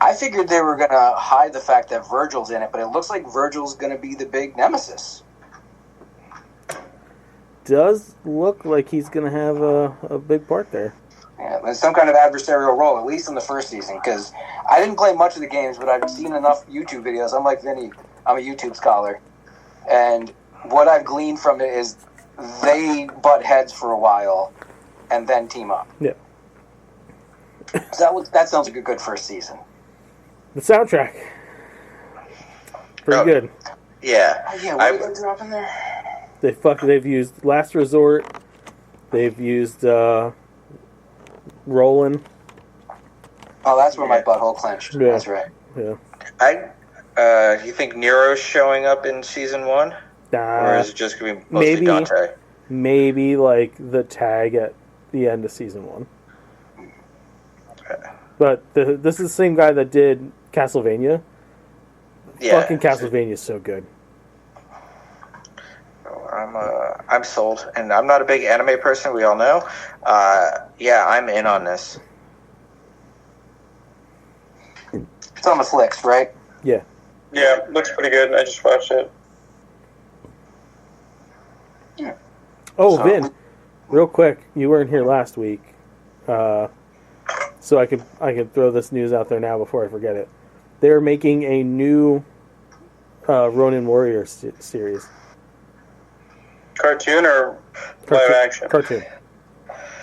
I figured they were going to hide the fact that Virgil's in it, but it looks like Virgil's going to be the big nemesis. Does look like he's gonna have a big part there. Yeah, there's some kind of adversarial role, at least in the first season, because I didn't play much of the games, but I've seen enough YouTube videos. I'm like Vinny, I'm a YouTube scholar, and what I've gleaned from it is they butt heads for a while and then team up. Yeah. So that sounds like a good first season. The soundtrack, pretty Oh. good. Yeah. Yeah, what are they dropping there? They've used Last Resort. They've used Rollin'. Oh, that's where my butthole clenched. Yeah. That's right. Yeah. You think Nero's showing up in season 1? Or is it just going to be mostly maybe. Dante? Maybe like the tag at the end of season 1. Okay. But this is the same guy that did Castlevania. Yeah. Fucking Castlevania is so good. I'm sold, and I'm not a big anime person. We all know. I'm in on this. It's on the flicks, right? Yeah. Yeah, looks pretty good. I just watched it. Oh, So- Vin, real quick, you weren't here last week, so I could throw this news out there now before I forget it. They're making a new Ronin Warrior series. Cartoon or live action? Cartoon.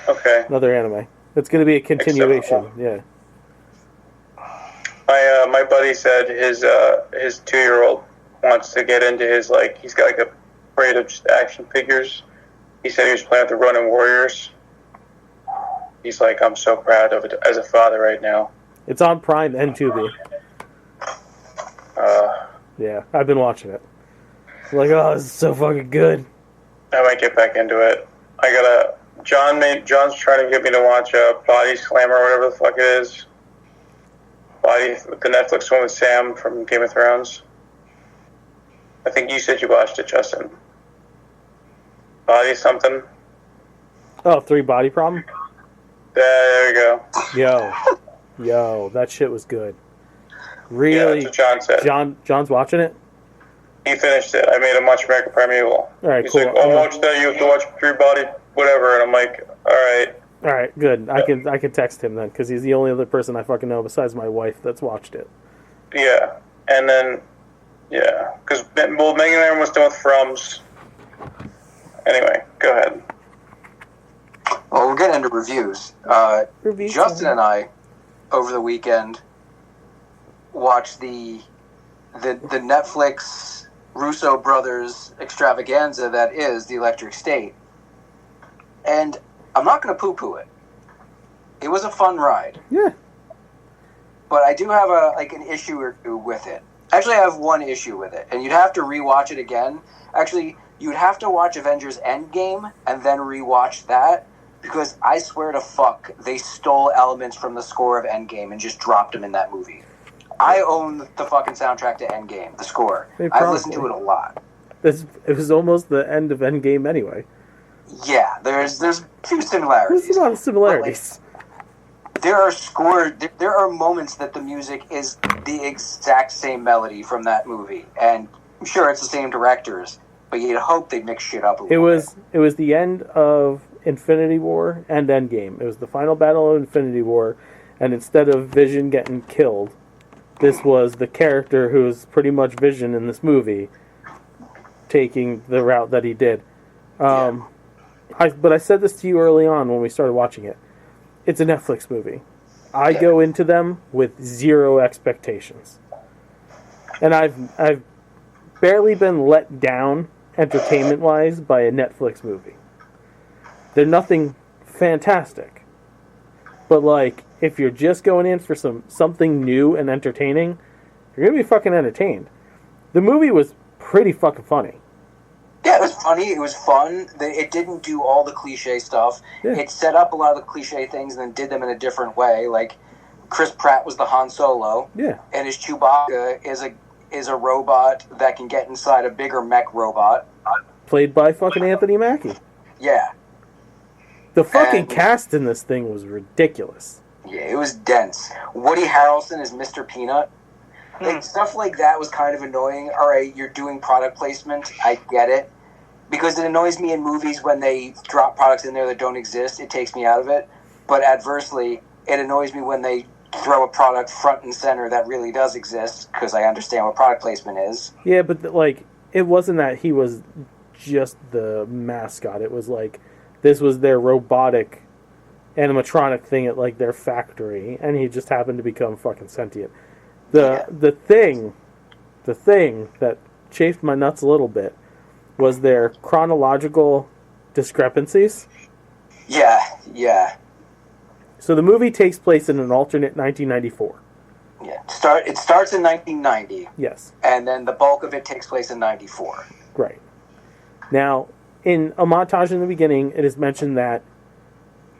Okay. Another anime. It's going to be a continuation. Acceptable. Yeah. My buddy said his 2-year-old wants to get into his, like, he's got like a parade of just action figures. He said he was playing with the Ronin Warriors. He's like, I'm so proud of it as a father right now. It's on Prime and Tubi. Yeah, I've been watching it. I'm like, oh, this is so fucking good. I might get back into it. John's trying to get me to watch Body Slam or whatever the fuck it is. The Netflix one with Sam from Game of Thrones. I think you said you watched it, Justin. Body something. Oh, 3 Body Problem? There you go. Yo, that shit was good. Yeah, Really? that's what John said. John's watching it? He finished it. I made him watch American Primeval. All right, He's cool. like, oh, watch that. You have to watch 3 Body, whatever. And I'm like, all right. All right, good. I can text him then, because he's the only other person I fucking know besides my wife that's watched it. Yeah. And then, yeah. Because, well, Megan Aaron was done with Frums. Anyway, go ahead. Well, we'll get into reviews. Reviews Justin time. and I, over the weekend, watched the Netflix Russo brothers extravaganza that is The Electric State. And I'm not going to poo-poo it. It was a fun ride. Yeah. But I do have an issue or two with it. Actually, I have one issue with it, and you'd have to rewatch it again. Actually, you'd have to watch Avengers Endgame and then rewatch that, because I swear to fuck, they stole elements from the score of Endgame and just dropped them in that movie. I own the fucking soundtrack to Endgame, the score. I've listened to it a lot. It was almost the end of Endgame anyway. Yeah, there's a few similarities. There's a lot of similarities. There are moments that the music is the exact same melody from that movie, and I'm sure it's the same directors, but you'd hope they'd mix shit up a little bit. It was the end of Infinity War and Endgame. It was the final battle of Infinity War, And instead of Vision getting killed, this was the character who's pretty much Vision in this movie taking the route that he did. But I said this to you early on when we started watching it. It's a Netflix movie. I go into them with zero expectations. And I've barely been let down entertainment-wise by a Netflix movie. They're nothing fantastic. But, like, if you're just going in for something new and entertaining, you're going to be fucking entertained. The movie was pretty fucking funny. Yeah, it was funny. It was fun. It didn't do all the cliche stuff. Yeah. It set up a lot of the cliche things and then did them in a different way. Like, Chris Pratt was the Han Solo. Yeah. And his Chewbacca is a robot that can get inside a bigger mech robot. Played by fucking Anthony Mackie. Yeah. The fucking cast in this thing was ridiculous. Yeah, it was dense. Woody Harrelson is Mr. Peanut. Like, stuff like that was kind of annoying. All right, you're doing product placement. I get it. Because it annoys me in movies when they drop products in there that don't exist. It takes me out of it. But adversely, it annoys me when they throw a product front and center that really does exist, because I understand what product placement is. Yeah, but, like, it wasn't that he was just the mascot. It was like, this was their robotic animatronic thing at, like, their factory, and he just happened to become fucking sentient. The thing that chafed my nuts a little bit was their chronological discrepancies. Yeah. So the movie takes place in an alternate 1994. Yeah. It starts in 1990. Yes. And then the bulk of it takes place in 94. Right. Now, in a montage in the beginning, it is mentioned that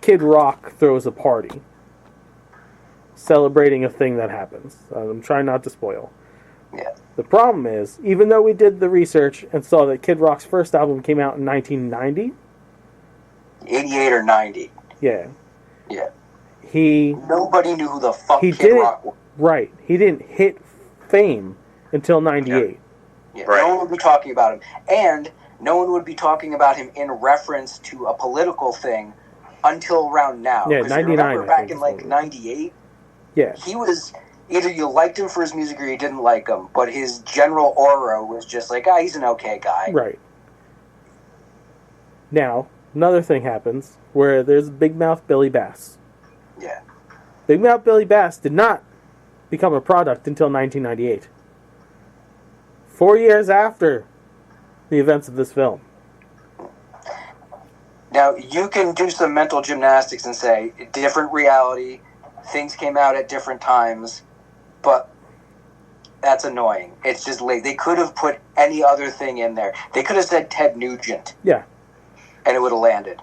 Kid Rock throws a party celebrating a thing that happens. I'm trying not to spoil. Yeah. The problem is, even though we did the research and saw that Kid Rock's first album came out in 1990... 88 or 90. Yeah. Yeah. Nobody knew who the fuck Kid Rock was. Right. He didn't hit fame until 98. Yeah. Right. No one would be talking about him. And no one would be talking about him in reference to a political thing until around now. Yeah, 'Cause 99, remember I back think in, like, 98? Yeah. He was... Either you liked him for his music or you didn't like him, but his general aura was just like, he's an okay guy. Right. Now, another thing happens where there's Big Mouth Billy Bass. Yeah. Big Mouth Billy Bass did not become a product until 1998. 4 years after the events of this film. Now, you can do some mental gymnastics and say, different reality, things came out at different times, but that's annoying. It's just late. They could have put any other thing in there. They could have said Ted Nugent. Yeah. And it would have landed.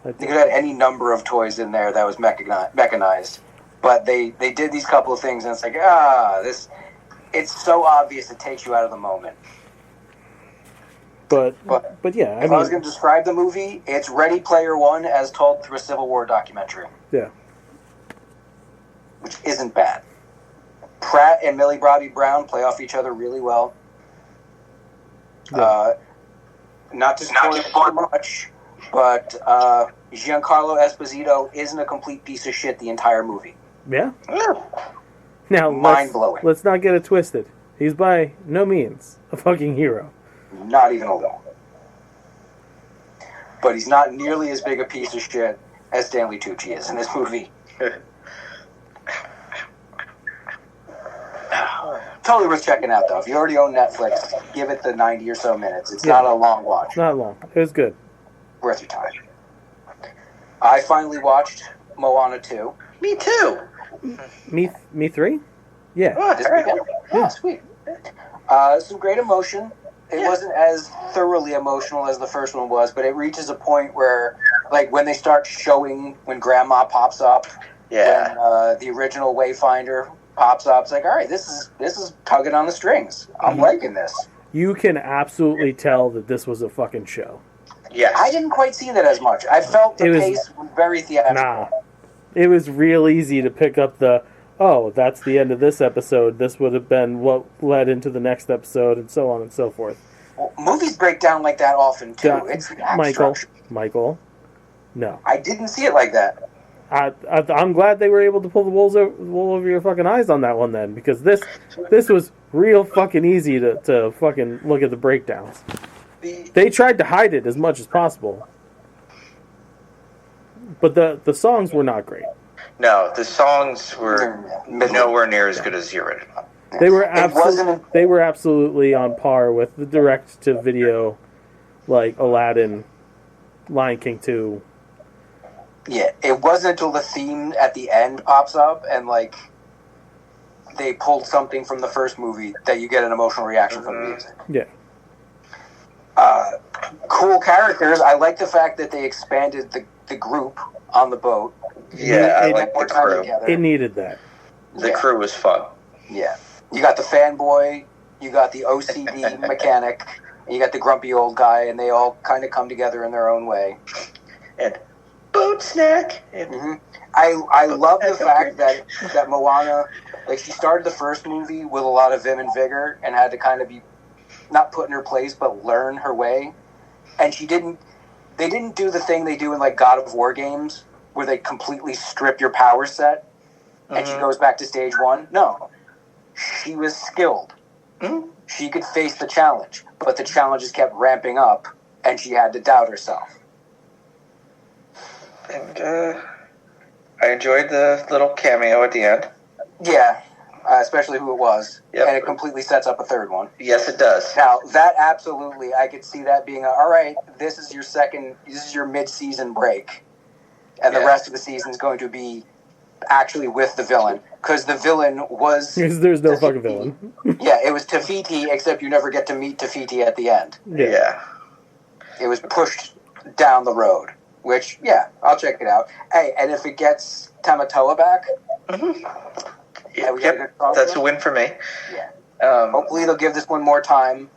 They could have had any number of toys in there that was mechanized. But they did these couple of things, and it's like, it's so obvious it takes you out of the moment. But yeah, I was going to describe the movie, it's Ready Player One as told through a Civil War documentary. Yeah. Which isn't bad. Pratt and Millie Bobby Brown play off each other really well. Yeah. Not to spoil too much, but Giancarlo Esposito isn't a complete piece of shit the entire movie. Yeah? Now, mind-blowing. Let's not get it twisted. He's by no means a fucking hero. Not even a little. But he's not nearly as big a piece of shit as Stanley Tucci is in this movie. Totally worth checking out, though. If you already own Netflix, give it the 90 or so minutes. It's not a long watch. Not long. It was good. Worth your time. I finally watched Moana 2. Me too. Me 3? Yeah. Oh, This weekend. Yeah. Sweet. Some great emotion. It wasn't as thoroughly emotional as the first one was, but it reaches a point where, like, when they start showing when Grandma pops up, when the original Wayfinder pops up, it's like, all right, this is tugging on the strings. I'm liking this. You can absolutely tell that this was a fucking show. Yes. I didn't quite see that as much. I felt the pace was very theatrical. Nah. It was real easy to pick up that's the end of this episode. This would have been what led into the next episode, and so on and so forth. Well, movies break down like that often, too. It's the act structure. Michael, no. I didn't see it like that. I'm glad they were able to pull the wool over your fucking eyes on that one then, because this was real fucking easy to fucking look at the breakdowns. They tried to hide it as much as possible, but the songs were not great. No, the songs were nowhere near as good as the original. They were absolutely on par with the direct to video, like Aladdin, Lion King 2. Yeah, it wasn't until the theme at the end pops up and like they pulled something from the first movie that you get an emotional reaction from the music. Yeah. Cool characters. I like the fact that they expanded the group on the boat. Yeah, I like the crew. It needed that. The crew was fun. Yeah. You got the fanboy, you got the OCD mechanic, and you got the grumpy old guy, and they all kind of come together in their own way. And boat snack. I love the fact that Moana, like, she started the first movie with a lot of vim and vigor and had to kind of be not put in her place but learn her way. And they didn't do the thing they do in like God of War games where they completely strip your power set and she goes back to stage one. No. She was skilled. She could face the challenge, but the challenges kept ramping up and she had to doubt herself. And I enjoyed the little cameo at the end. Yeah, especially who it was. Yep. And it completely sets up a third one. Yes, it does. Now, that absolutely, I could see that being all right, this is your mid-season break. And the rest of the season is going to be actually with the villain. Because the villain was... There's no fucking villain. Yeah, it was Tafiti, except you never get to meet Tafiti at the end. Yeah. It was pushed down the road. Which, yeah, I'll check it out. Hey, and if it gets Tamatoa back... Yep, that's a win for me. Yeah. Hopefully they'll give this one more time.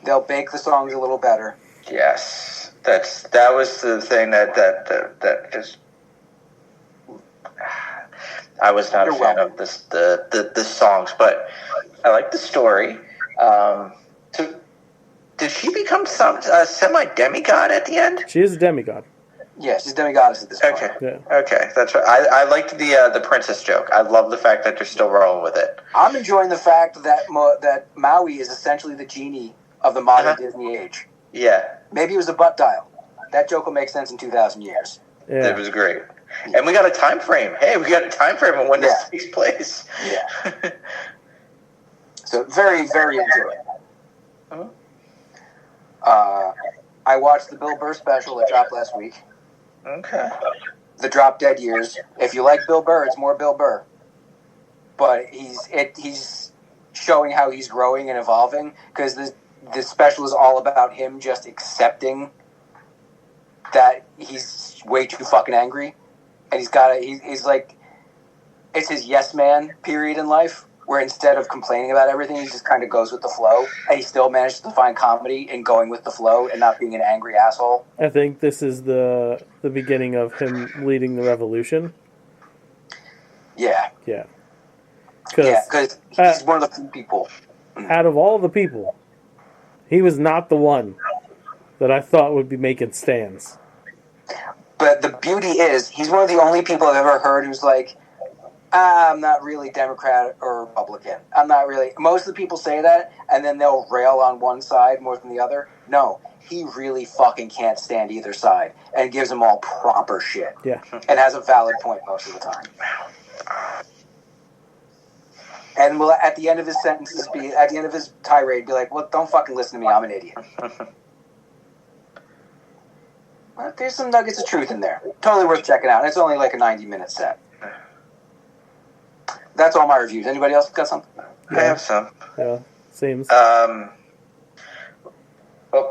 They'll bake the songs a little better. Yes, that was the thing that just... I was not a fan of the songs, but I like the story. Did she become some semi-demigod at the end? She is a demigod. Yeah, she's demigoddess at this point. Okay, Yeah. Okay, that's right. I liked the princess joke. I love the fact that they're still rolling with it. I'm enjoying the fact that Maui is essentially the genie of the modern Disney age. Yeah. Maybe it was a butt dial. That joke will make sense in 2,000 years. Yeah. It was great. And we got a time frame. Hey, we got a time frame on when this takes place. Yeah. So very, very enjoyable. I watched the Bill Burr special that dropped last week. Okay. The Drop Dead Years. If you like Bill Burr, it's more Bill Burr. But he's showing how he's growing and evolving, because this special is all about him just accepting that he's way too fucking angry, and he's like, it's his yes man period in life, where instead of complaining about everything, he just kind of goes with the flow, and he still manages to find comedy in going with the flow and not being an angry asshole. I think this is the beginning of him leading the revolution. Yeah. Yeah. Because he's one of the few people. Out of all the people, he was not the one that I thought would be making stands. But the beauty is, he's one of the only people I've ever heard who's like, I'm not really Democrat or Republican. I'm not really... Most of the people say that, and then they'll rail on one side more than the other. No, he really fucking can't stand either side, and gives them all proper shit. Yeah. And has a valid point most of the time. And will, at the end of his sentences, at the end of his tirade, be like, well, don't fucking listen to me, I'm an idiot. Well, there's some nuggets of truth in there. Totally worth checking out. And it's only like a 90-minute set. That's all my reviews. Anybody else got something? I have some. Yeah, seems. Well,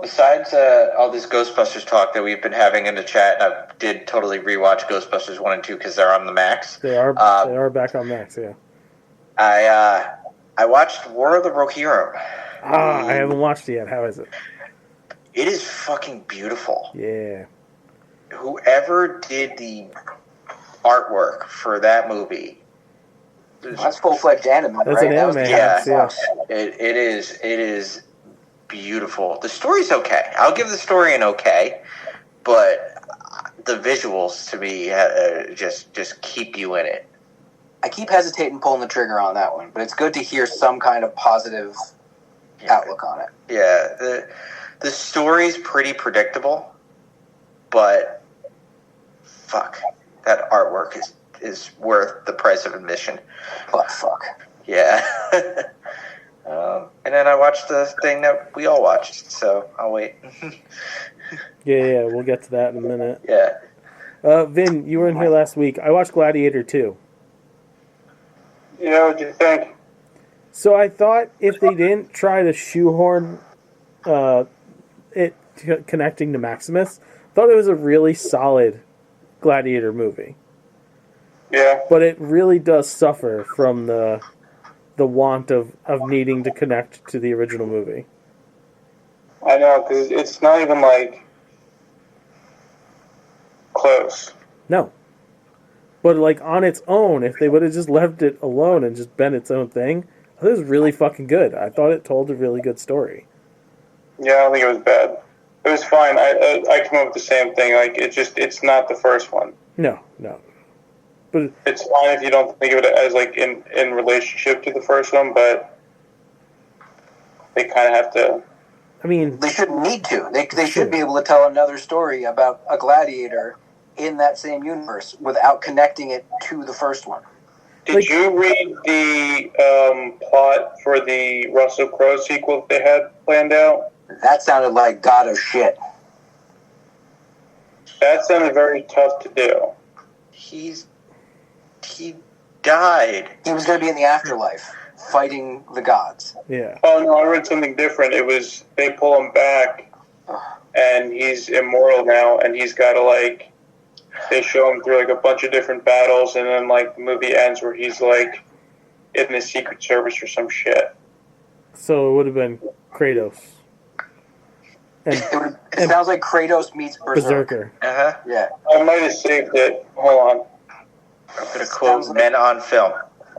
besides all this Ghostbusters talk that we've been having in the chat, and I did totally rewatch Ghostbusters 1 and 2 because they're on the Max. They are back on Max, yeah. I watched War of the Rohirrim. I haven't watched it yet. How is it? It is fucking beautiful. Yeah. Whoever did the artwork for that movie... That's full-fledged anime, right? That's an anime house, yeah. It is beautiful. The story's okay. I'll give the story an okay, but the visuals to me just keep you in it. I keep hesitating pulling the trigger on that one, but it's good to hear some kind of positive outlook on it. Yeah, the story's pretty predictable, but fuck, that artwork is worth the price of admission. But fuck. Yeah. And then I watched the thing that we all watched, so I'll wait. Yeah, we'll get to that in a minute. Yeah. Vin, you were in here last week. I watched Gladiator 2. Yeah, what'd you think? So I thought if they didn't try to shoehorn it connecting to Maximus, I thought it was a really solid Gladiator movie. Yeah. But it really does suffer from the want of needing to connect to the original movie. I know, because it's not even, like, close. No. But, like, on its own, if they would have just left it alone and just been its own thing, it was really fucking good. I thought it told a really good story. Yeah, I don't think it was bad. It was fine. I came up with the same thing. Like, it's not the first one. No. But it's fine if you don't think of it as, like, in relationship to the first one, but they kind of have to... I mean... They shouldn't need to. They should be able to tell another story about a gladiator in that same universe without connecting it to the first one. Did you read the plot for the Russell Crowe sequel that they had planned out? That sounded like God of shit. That sounded very tough to do. He died. He was going to be in the afterlife, fighting the gods. Yeah. Oh, no, I read something different. It was, they pull him back, and he's immortal now, and he's got to, like, they show him through, like, a bunch of different battles, and then, like, the movie ends where he's, like, in the Secret Service or some shit. So it would have been Kratos. It sounds like Kratos meets Berserker. Uh-huh. Yeah. I might have saved it. Hold on. I'm going to quote Men on Film.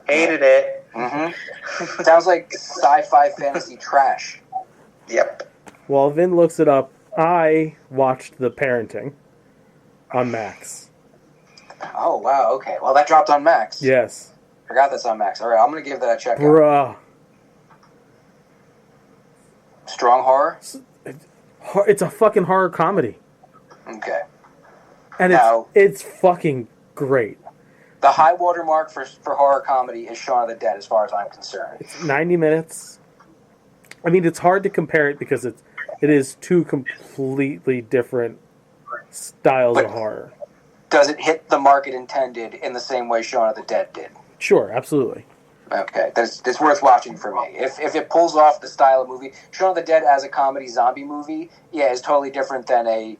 Hated it. Mm-hmm. Sounds like sci-fi fantasy trash. Yep. While Vin looks it up, I watched The Parenting on Max. Oh, wow, okay. Well, that dropped on Max. Yes. Forgot that's on Max. All right, I'm going to give that a check out. Bruh. Strong horror? It's a fucking horror comedy. Okay. And Now, it's fucking great. The high water mark for horror comedy is Shaun of the Dead, as far as I'm concerned. It's 90 minutes. I mean, it's hard to compare it because it is two completely different styles of horror. Does it hit the mark it intended in the same way Shaun of the Dead did? Sure, absolutely. Okay, that's worth watching for me. If it pulls off the style of movie, Shaun of the Dead as a comedy zombie movie, yeah, is totally different than a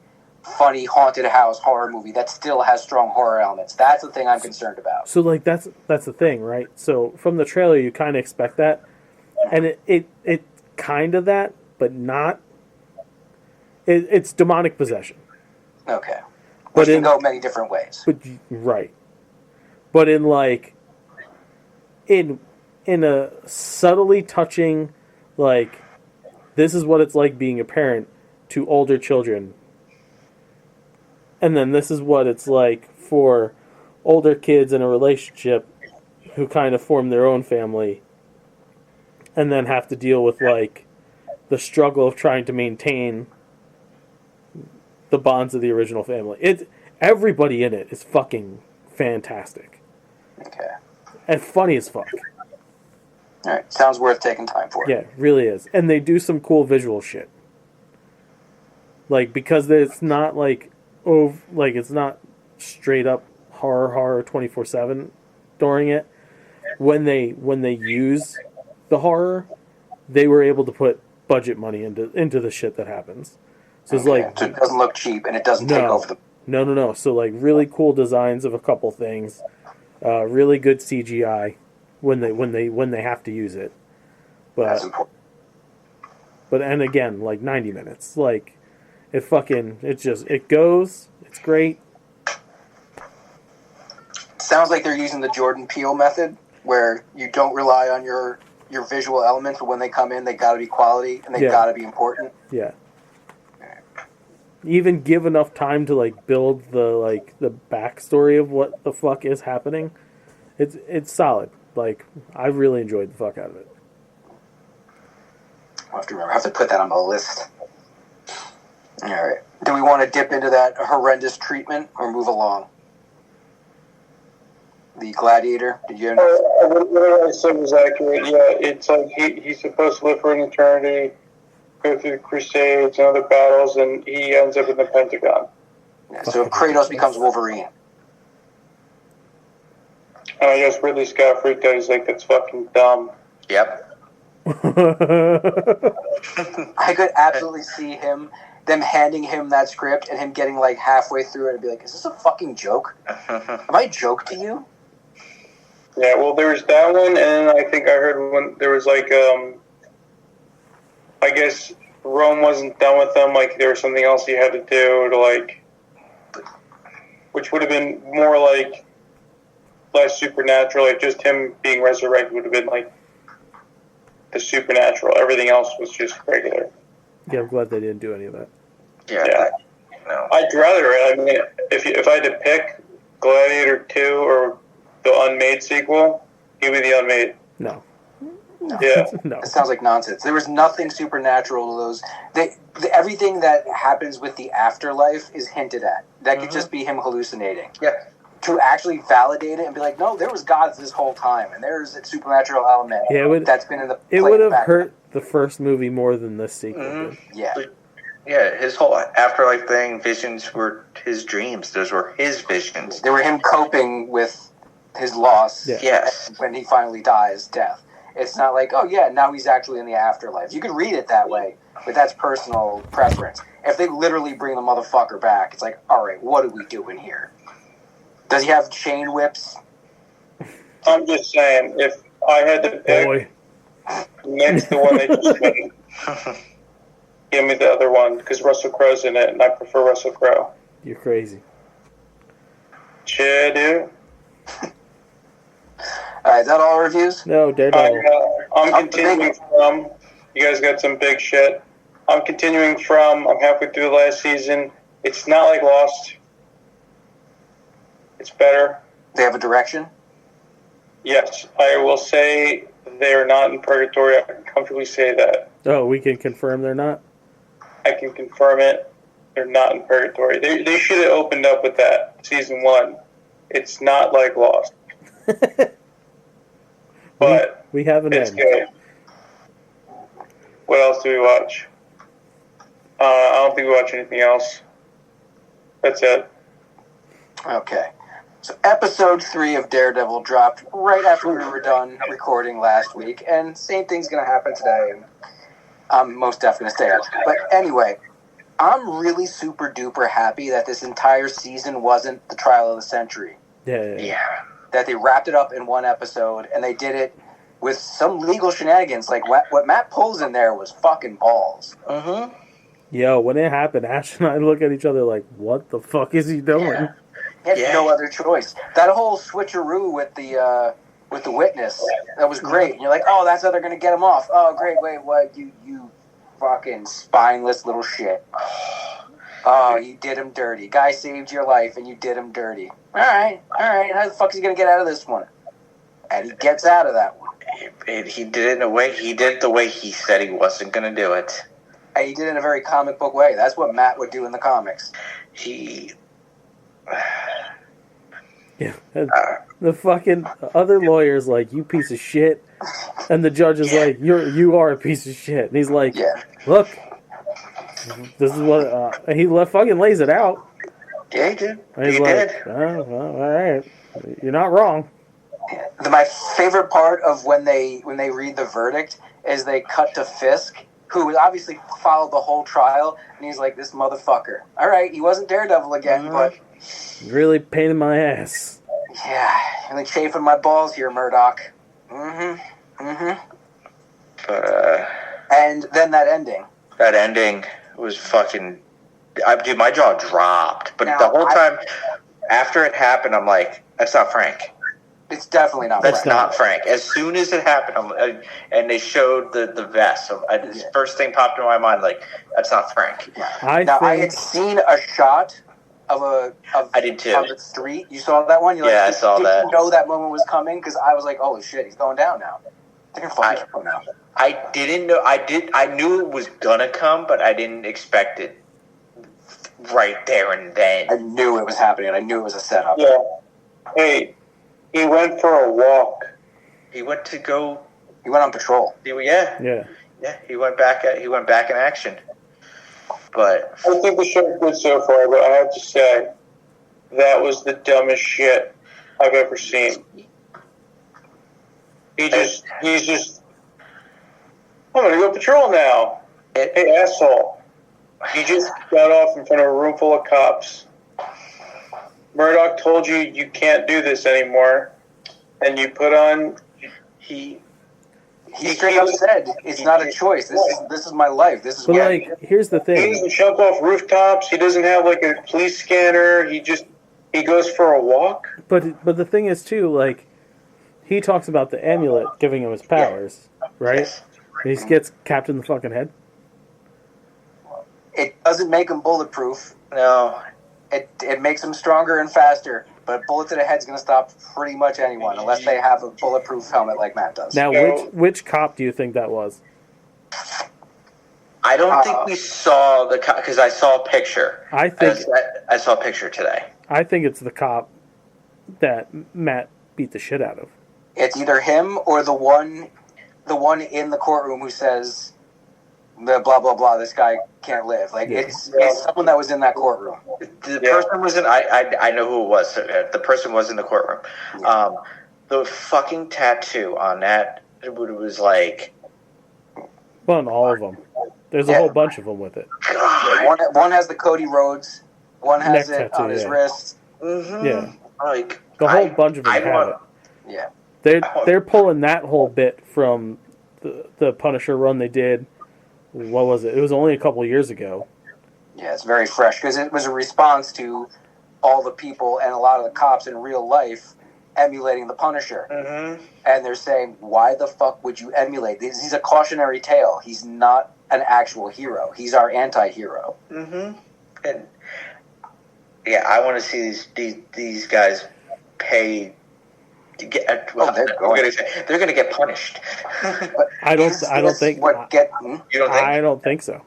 funny haunted house horror movie that still has strong horror elements. That's the thing I'm concerned about. So, like, that's the thing, right? So, from the trailer, you kind of expect that, and it kind of that, but not. It's demonic possession. Okay, But which can go many different ways. But right, but in like, in a subtly touching, like, this is what it's like being a parent to older children. And then this is what it's like for older kids in a relationship who kind of form their own family and then have to deal with, like, the struggle of trying to maintain the bonds of the original family. Everybody in it is fucking fantastic. Okay. And funny as fuck. All right. Sounds worth taking time for. Yeah, really is. And they do some cool visual shit. Like, because it's not like... it's not straight up horror 24/7 during it. When they use the horror, they were able to put budget money into the shit that happens. So it's like, so it doesn't look cheap and it doesn't take over the. No. So like really cool designs of a couple things, really good CGI when they have to use it. But That's important. But and again, like 90 minutes, like. It goes. It's great. Sounds like they're using the Jordan Peele method, where you don't rely on your visual elements, but when they come in, they got to be quality and they got to be important. Yeah. even give enough time to like build the backstory of what the fuck is happening. It's solid. Like, I really enjoyed the fuck out of it. I have to remember. I have to put that on the list. All right. Do we want to dip into that horrendous treatment or move along? The Gladiator. Did you? What I said was accurate. Yeah, it's like he's supposed to live for an eternity, go through the Crusades and other battles, and he ends up in the Pentagon. Yeah, so Kratos becomes Wolverine. And I guess Ridley Scott freaked out. He's like, "That's fucking dumb." Yep. I could absolutely see them handing him that script and him getting like halfway through it and be like, "Is this a fucking joke? Have I joked to you?" Yeah, well, there was that one, and I think I heard when there was like, I guess Rome wasn't done with them. Like there was something else he had to do to like, which would have been more like less supernatural. Like just him being resurrected would have been like the supernatural. Everything else was just regular. Yeah, I'm glad they didn't do any of that. Yeah. No. I'd rather. I mean, if I had to pick Gladiator 2 or the Unmade sequel, give me the Unmade. No. Yeah. No. It sounds like nonsense. There was nothing supernatural to those. Everything that happens with the afterlife is hinted at. That could just be him hallucinating. Yeah. To actually validate it and be like, no, there was gods this whole time, and there's a supernatural element that's been in the. It would have hurt the first movie more than this sequel did. Yeah. Yeah, his whole afterlife thing, visions were his dreams. Those were his visions. They were him coping with his loss. Yeah. Yes. When he finally dies, death. It's not like, oh yeah, now he's actually in the afterlife. You could read it that way, but that's personal preference. If they literally bring the motherfucker back, it's like, all right, what are we doing here? Does he have chain whips? I'm just saying, if I had to pick next to the one they just made, give me the other one, because Russell Crowe's in it, and I prefer Russell Crowe. You're crazy. Yeah, dude. All right, is that all reviews? No, Daredevil. I'm continuing from, you guys got some big shit. I'm continuing from, I'm halfway through the last season. It's not like Lost. It's better. They have a direction? Yes, I will say they're not in purgatory. I can comfortably say that. Oh, we can confirm they're not? I can confirm it. They're not in purgatory. They should have opened up with that, season 1. It's not like Lost. But we have an it's end. good. What else do we watch? I don't think we watch anything else. That's it. Okay. So episode 3 of Daredevil dropped right after we were done recording last week, and same thing's going to happen today, and I'm most definitely going to stay up. But anyway, I'm really super duper happy that this entire season wasn't the trial of the century. Yeah. That they wrapped it up in one episode, and they did it with some legal shenanigans. Like, what Matt pulls in there was fucking balls. Mm-hmm. Yo, when it happened, Ash and I look at each other like, what the fuck is he doing? He had no other choice. That whole switcheroo with the witness, that was great. And you're like, oh, that's how they're going to get him off. Oh, great, wait, what? You fucking spineless little shit. Oh, you did him dirty. Guy saved your life, and you did him dirty. All right. How the fuck is he going to get out of this one? And he gets out of that one. He did it in a way. He did it the way he said he wasn't going to do it. And he did it in a very comic book way. That's what Matt would do in the comics. Yeah. The fucking other lawyer's like, you piece of shit. And the judge is like, you are a piece of shit. And he's like, look, this is what, he fucking lays it out. Yeah, he did. And he's oh, well, all right. You're not wrong. My favorite part of when they read the verdict is they cut to Fisk, who obviously followed the whole trial, and he's like, this motherfucker. All right, he wasn't Daredevil again, but... Really pain in my ass. Yeah, really chafing my balls here, Murdoch. But, and then that ending. That ending was fucking... dude, my jaw dropped. But now, the whole time after it happened, I'm like, that's not Frank. It's definitely not. That's Frank. not Frank. As soon as it happened, and they showed the vest, first thing popped in my mind, like, that's not Frank. Yeah. I had seen a shot of I did too. on the street. You saw that one? I saw that. Did you know that moment was coming? Because I was like, holy shit, he's going down now. They're gonna fucking kill him now. I didn't know. I knew it was gonna come, but I didn't expect it right there and then. I knew it was happening. I knew it was a setup. Yeah. Hey, he went for a walk. He went to go. He went on patrol. Yeah. He went back. He went back in action. But I think the show's good so far, but I have to say, that was the dumbest shit I've ever seen. He's just, I'm gonna go patrol now. Hey, asshole. You just got off in front of a room full of cops. Murdoch told you you can't do this anymore. And you put on, He straight up said, it's not a choice. This is my life. This is But, where like, here's the he thing. doesn't jump off rooftops. He doesn't have like a police scanner. He goes for a walk. But the thing is, too, like, he talks about the amulet giving him his powers, right? Yes. And he gets capped in the fucking head. it doesn't make him bulletproof. No. It makes him stronger and faster. But a bullet to the head's going to stop pretty much anyone, unless they have a bulletproof helmet like Matt does. Now, So- which cop do you think that was? I don't think we saw the cop, because I saw a picture. I think I saw a picture today. I think it's the cop that Matt beat the shit out of. It's either him or the one in the courtroom who says, the blah, blah, blah, this guy can't live. Like, it's someone that was in that courtroom. The person was in. I know who it was. The person was in the courtroom. Yeah. The fucking tattoo on that, it was like, Well, on all of them. There's a whole bunch of them with it. God. One has the Cody Rhodes. One has Neck it tattoo, on his yeah. wrist. Mm-hmm. Yeah. Like The whole bunch of them have want- it. Yeah. They're pulling that whole bit from the Punisher run they did. What was it? It was only a couple years ago. Yeah, it's very fresh because it was a response to all the people and a lot of the cops in real life emulating the Punisher. Mm-hmm. And they're saying, why the fuck would you emulate? He's a cautionary tale. He's not an actual hero. He's our anti-hero. Mm-hmm. And yeah, I want to see these guys pay to get. They're going to get punished. I don't think You don't think? I don't think so.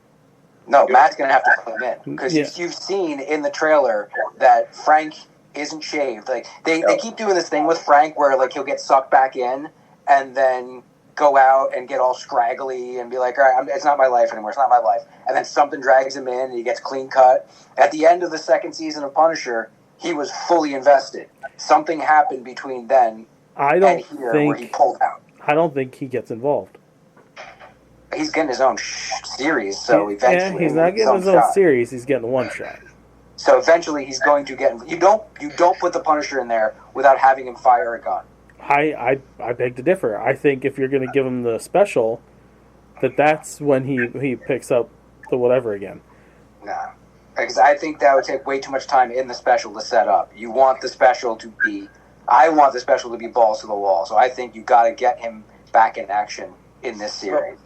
No, Matt's going to have to come in. Because Yeah. you've seen in the trailer that Frank isn't shaved. Like they keep doing this thing with Frank where like he'll get sucked back in and then go out and get all scraggly and be like, all right, it's not my life anymore. It's not my life. And then something drags him in and he gets clean cut. At the end of the second season of Punisher, he was fully invested. Something happened between then I and don't here where he think pulled out. I don't think he gets involved. He's getting his own series, so eventually he's not getting his own series. He's getting one shot. So eventually, he's going to get. You don't put the Punisher in there without having him fire a gun. I beg to differ. I think if you're going to give him the special, that's when he picks up the whatever again. Nah, because I think that would take way too much time in the special to set up. You want the special to be. I want the special to be balls to the wall. So I think you got to get him back in action in this series.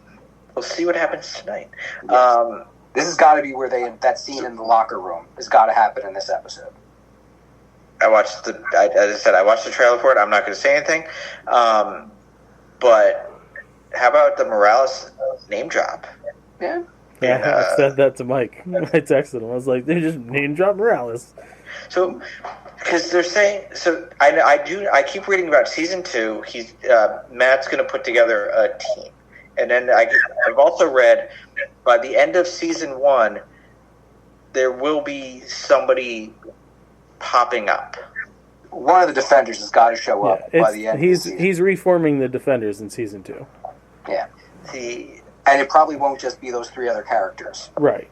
We'll see what happens tonight. Yes. This has got to be where that scene in the locker room has got to happen in this episode. I watched as I said, I watched the trailer for it. I'm not going to say anything. But how about the Morales name drop? Yeah. Yeah, I said that to Mike. I texted him. I was like, they just name drop Morales. So, because they're saying, I keep reading about season 2. Matt's going to put together a team. And then I've also read by the end of season 1, there will be somebody popping up. One of the Defenders has got to show up by the end. He's reforming the Defenders in season 2. Yeah. And it probably won't just be those 3 other characters. Right.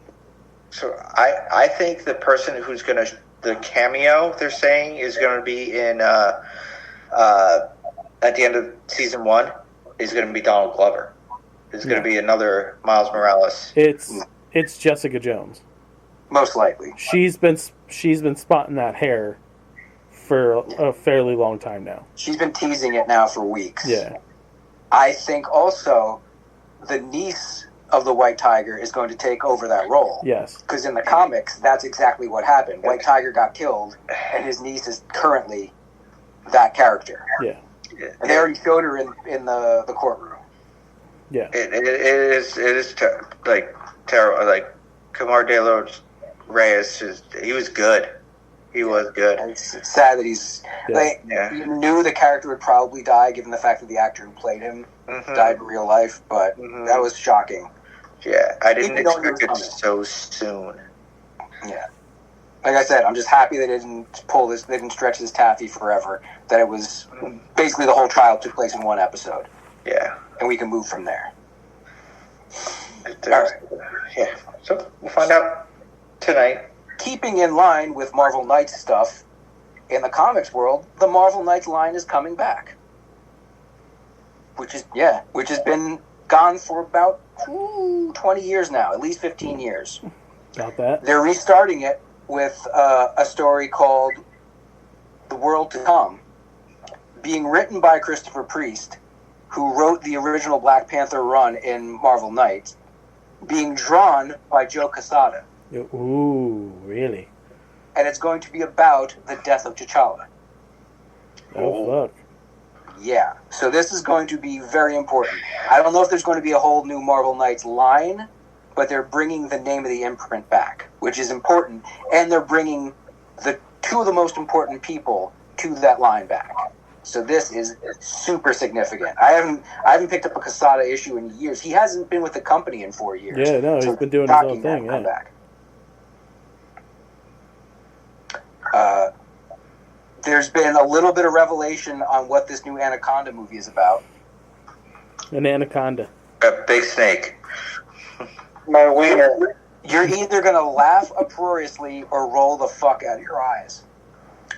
So I think the person who's going to the cameo they're saying is going to be in at the end of season 1 is going to be Donald Glover. There's going to be another Miles Morales. It's Jessica Jones. Most likely. She's been spotting that hair for a fairly long time now. She's been teasing it now for weeks. Yeah. I think also the niece of the White Tiger is going to take over that role. Yes. Because in the comics, that's exactly what happened. White Tiger got killed, and his niece is currently that character. Yeah. And they already showed her in the courtroom. Yeah. It is terrible. Like Kamar De Los Reyes, he was good. He was good. And it's sad that he's you knew the character would probably die, given the fact that the actor who played him died in real life. But that was shocking. Yeah, I didn't Even though he expect was it so soon. Yeah. Like I said, I'm just happy they didn't they didn't stretch this taffy forever. That it was basically the whole trial took place in one episode. Yeah. And we can move from there. All right. Yeah. So we'll find out tonight. Keeping in line with Marvel Knights stuff, in the comics world, the Marvel Knights line is coming back. Which has been gone for about 20 years now, at least 15 years. About that. They're restarting it with a story called The World to Come, being written by Christopher Priest, who wrote the original Black Panther run in Marvel Knights, being drawn by Joe Quesada. Ooh, really? And it's going to be about the death of T'Challa. Oh, fuck. Yeah, so this is going to be very important. I don't know if there's going to be a whole new Marvel Knights line, but they're bringing the name of the imprint back, which is important, and they're bringing the two of the most important people to that line back. So this is super significant. I haven't picked up a Quesada issue in years. He hasn't been with the company in 4 years. Yeah, no, so he's been doing his own thing. Yeah. Back. There's been a little bit of revelation on what this new Anaconda movie is about. An anaconda. A big snake. My wiener. You're either going to laugh uproariously or roll the fuck out of your eyes.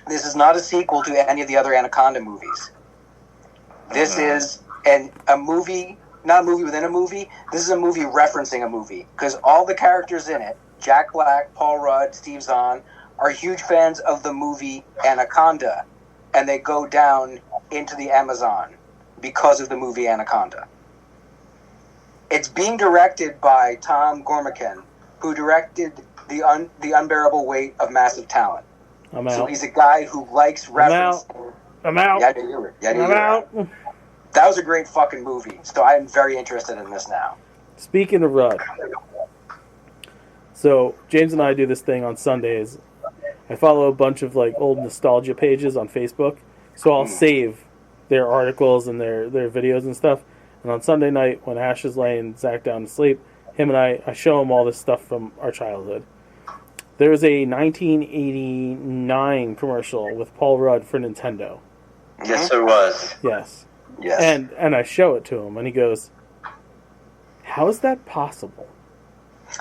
This is not a sequel to any of the other Anaconda movies. This is a movie, not a movie within a movie. This is a movie referencing a movie. Because all the characters in it, Jack Black, Paul Rudd, Steve Zahn, are huge fans of the movie Anaconda. And they go down into the Amazon because of the movie Anaconda. It's being directed by Tom Gormican, who directed The Unbearable Weight of Massive Talent. I'm out. So he's a guy who likes reference. I'm out. Yeah, I knew you were. Yeah, I knew you I'm were. out. That was a great fucking movie. So I am very interested in this now. Speaking of Rudd, so James and I do this thing on Sundays. I follow a bunch of like old nostalgia pages on Facebook, so I'll save their articles and their videos and stuff. And on Sunday night, when Ash is laying Zach down to sleep, him and I show him all this stuff from our childhood. There was a 1989 commercial with Paul Rudd for Nintendo. Yes, there was. Yes. Yes. And I show it to him, and he goes, "How is that possible?"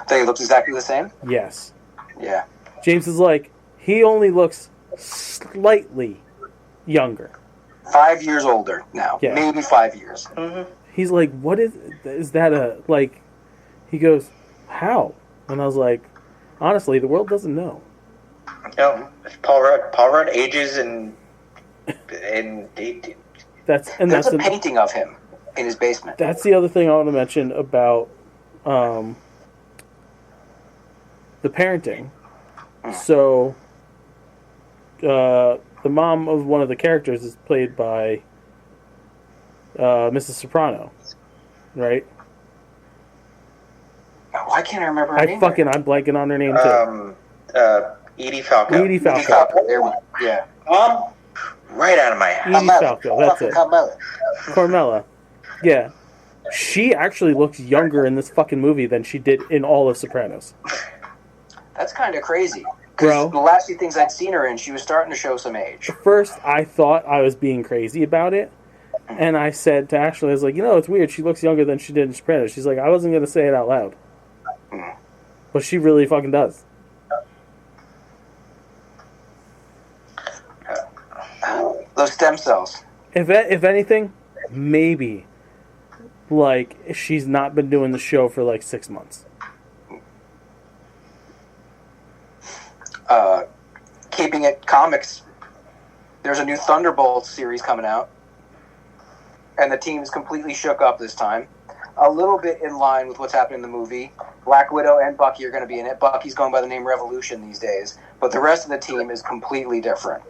They look exactly the same? Yes. Yeah. James is like, he only looks slightly younger. 5 years older now. Yeah. Maybe 5 years. He's like, what is that a, like, he goes, how? And I was like, honestly, the world doesn't know. No, it's Paul Rudd. Paul Rudd ages and There's a painting of him in his basement. That's the other thing I want to mention about the parenting. So, the mom of one of the characters is played by Mrs. Soprano, right? Why can't I remember her name? I'm blanking on her name too. Edie Falco. Edie Falco. There we go. Yeah. Right out of my house. Edie Falco, that's it. Carmela. Carmela. Yeah. She actually looks younger in this fucking movie than she did in all of Sopranos. That's kind of crazy. Bro. Because the last few things I'd seen her in, she was starting to show some age. At first, I thought I was being crazy about it. And I said to Ashley, I was like, it's weird. She looks younger than she did in Sopranos. She's like, I wasn't going to say it out loud. But she really fucking does. Those stem cells. If anything, maybe, like, she's not been doing the show for, like, 6 months. Keeping it comics There's a new Thunderbolts series coming out, and the team's completely shook up this time. A little bit in line with what's happening in the movie. Black Widow and Bucky are going to be in it. Bucky's going by the name Revolution these days, but the rest of the team is completely different.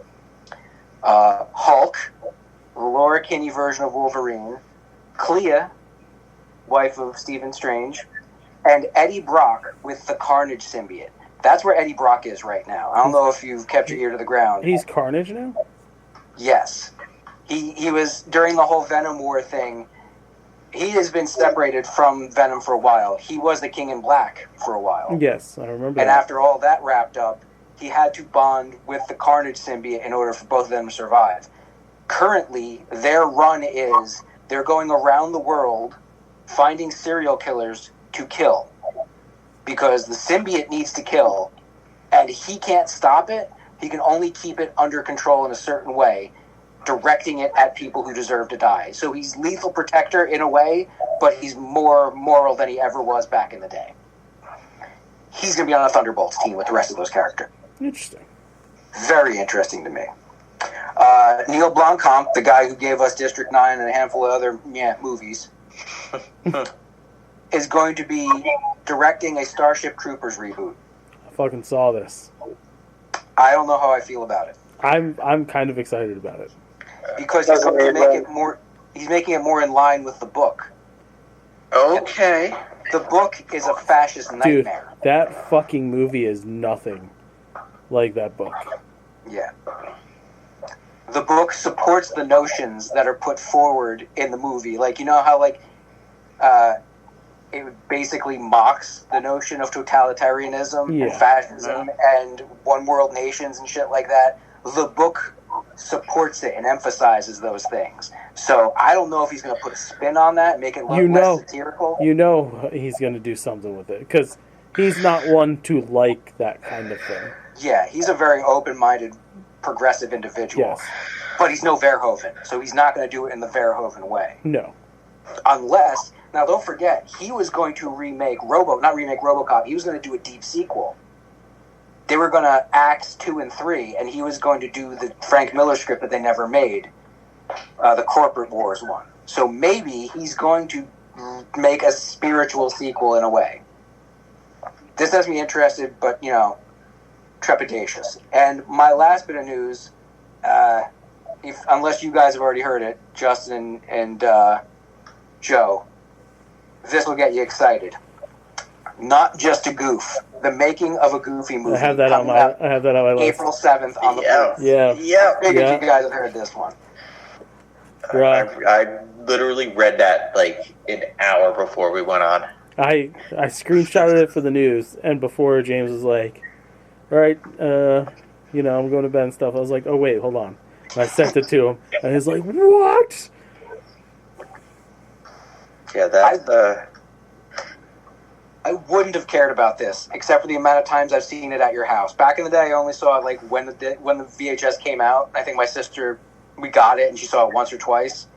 Hulk, the Laura Kinney version of Wolverine, Clea, wife of Stephen Strange, and Eddie Brock with the Carnage symbiote. That's where Eddie Brock is right now. I don't know if you've kept your ear to the ground. He's Carnage now? Yes. He was, during the whole Venom War thing, he has been separated from Venom for a while. He was the King in Black for a while. Yes, I remember And that. after all that wrapped up, he had to bond with the Carnage symbiote in order for both of them to survive. Currently, their run is they're going around the world finding serial killers to kill. Because the symbiote needs to kill, and he can't stop it. He can only keep it under control in a certain way, directing it at people who deserve to die. So he's lethal protector in a way, but he's more moral than he ever was back in the day. He's going to be on a Thunderbolts team with the rest of those characters. Interesting. Very interesting to me. Neil Blomkamp, the guy who gave us District 9 and a handful of other movies, is going to be directing a Starship Troopers reboot. I fucking saw this. I don't know how I feel about it. I'm kind of excited about it. Because he's going to make it more. He's making it more in line with the book. Okay. The book is a fascist Dude, nightmare. that fucking movie is nothing like that book. Yeah. The book supports the notions that are put forward in the movie. Like, you know how, like, it basically mocks the notion of totalitarianism and fascism and one world nations and shit like that. The book supports it and emphasizes those things. So I don't know if he's going to put a spin on that, make it look less satirical. You know he's going to do something with it, because he's not one to like that kind of thing. Yeah, he's a very open-minded, progressive individual. Yes. But he's no Verhoeven, so he's not going to do it in the Verhoeven way. No. Unless, now don't forget, he was going to not remake RoboCop, he was going to do a deep sequel. They were going to Acts 2 and 3, and he was going to do the Frank Miller script that they never made, the Corporate Wars one. So maybe he's going to make a spiritual sequel in a way. This has me interested, but, trepidatious. And my last bit of news, unless you guys have already heard it, Justin and Joe, this will get you excited. Not just a goof. The making of a Goofy movie. I have that on my list. April 7th on the booth. Yeah. Yeah. I figured you guys have heard this one. Right. I literally read that like an hour before we went on. I screenshotted it for the news, and before James was like, all right, I'm going to bed and stuff, I was like, oh, wait, hold on. And I sent it to him, and he's like, what? Yeah, that's I wouldn't have cared about this, except for the amount of times I've seen it at your house. Back in the day, I only saw it like when the VHS came out. I think my sister, we got it, and she saw it once or twice.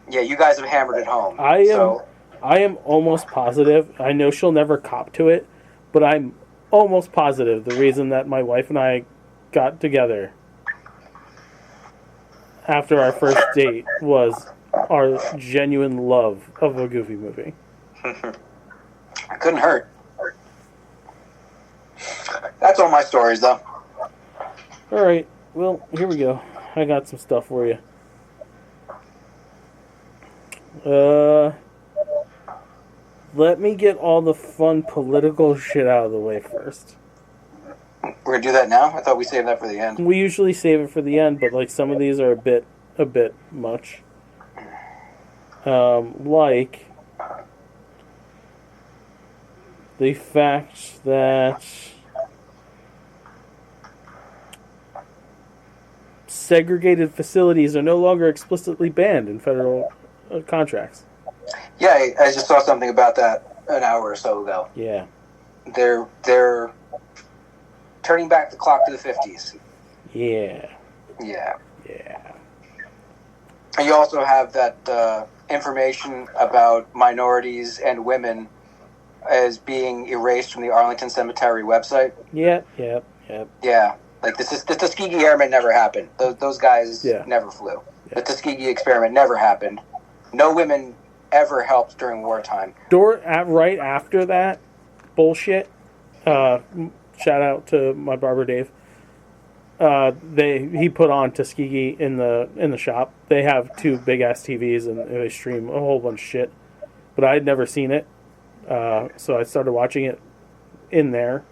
Yeah, you guys have hammered it home. I am almost positive. I know she'll never cop to it, but I'm almost positive the reason that my wife and I got together after our first date was our genuine love of a Goofy movie. It couldn't hurt. That's all my stories, though. All right. Well, here we go. I got some stuff for you. Let me get all the fun political shit out of the way first. We're gonna do that now? I thought we saved that for the end. We usually save it for the end, but like some of these are a bit much. Like the fact that segregated facilities are no longer explicitly banned in federal contracts. Yeah, I just saw something about that an hour or so ago. Yeah. They're turning back the clock to the 50s. Yeah. Yeah. Yeah. And you also have that information about minorities and women as being erased from the Arlington Cemetery website. Yep. Yeah, Like the Tuskegee Airmen never happened. Those guys never flew. The Tuskegee experiment never happened. No women ever helped during wartime. Right after that bullshit, shout out to my barber Dave. He put on Tuskegee in the shop. They have 2 big ass TVs and they stream a whole bunch of shit. But I had never seen it, so I started watching it in there.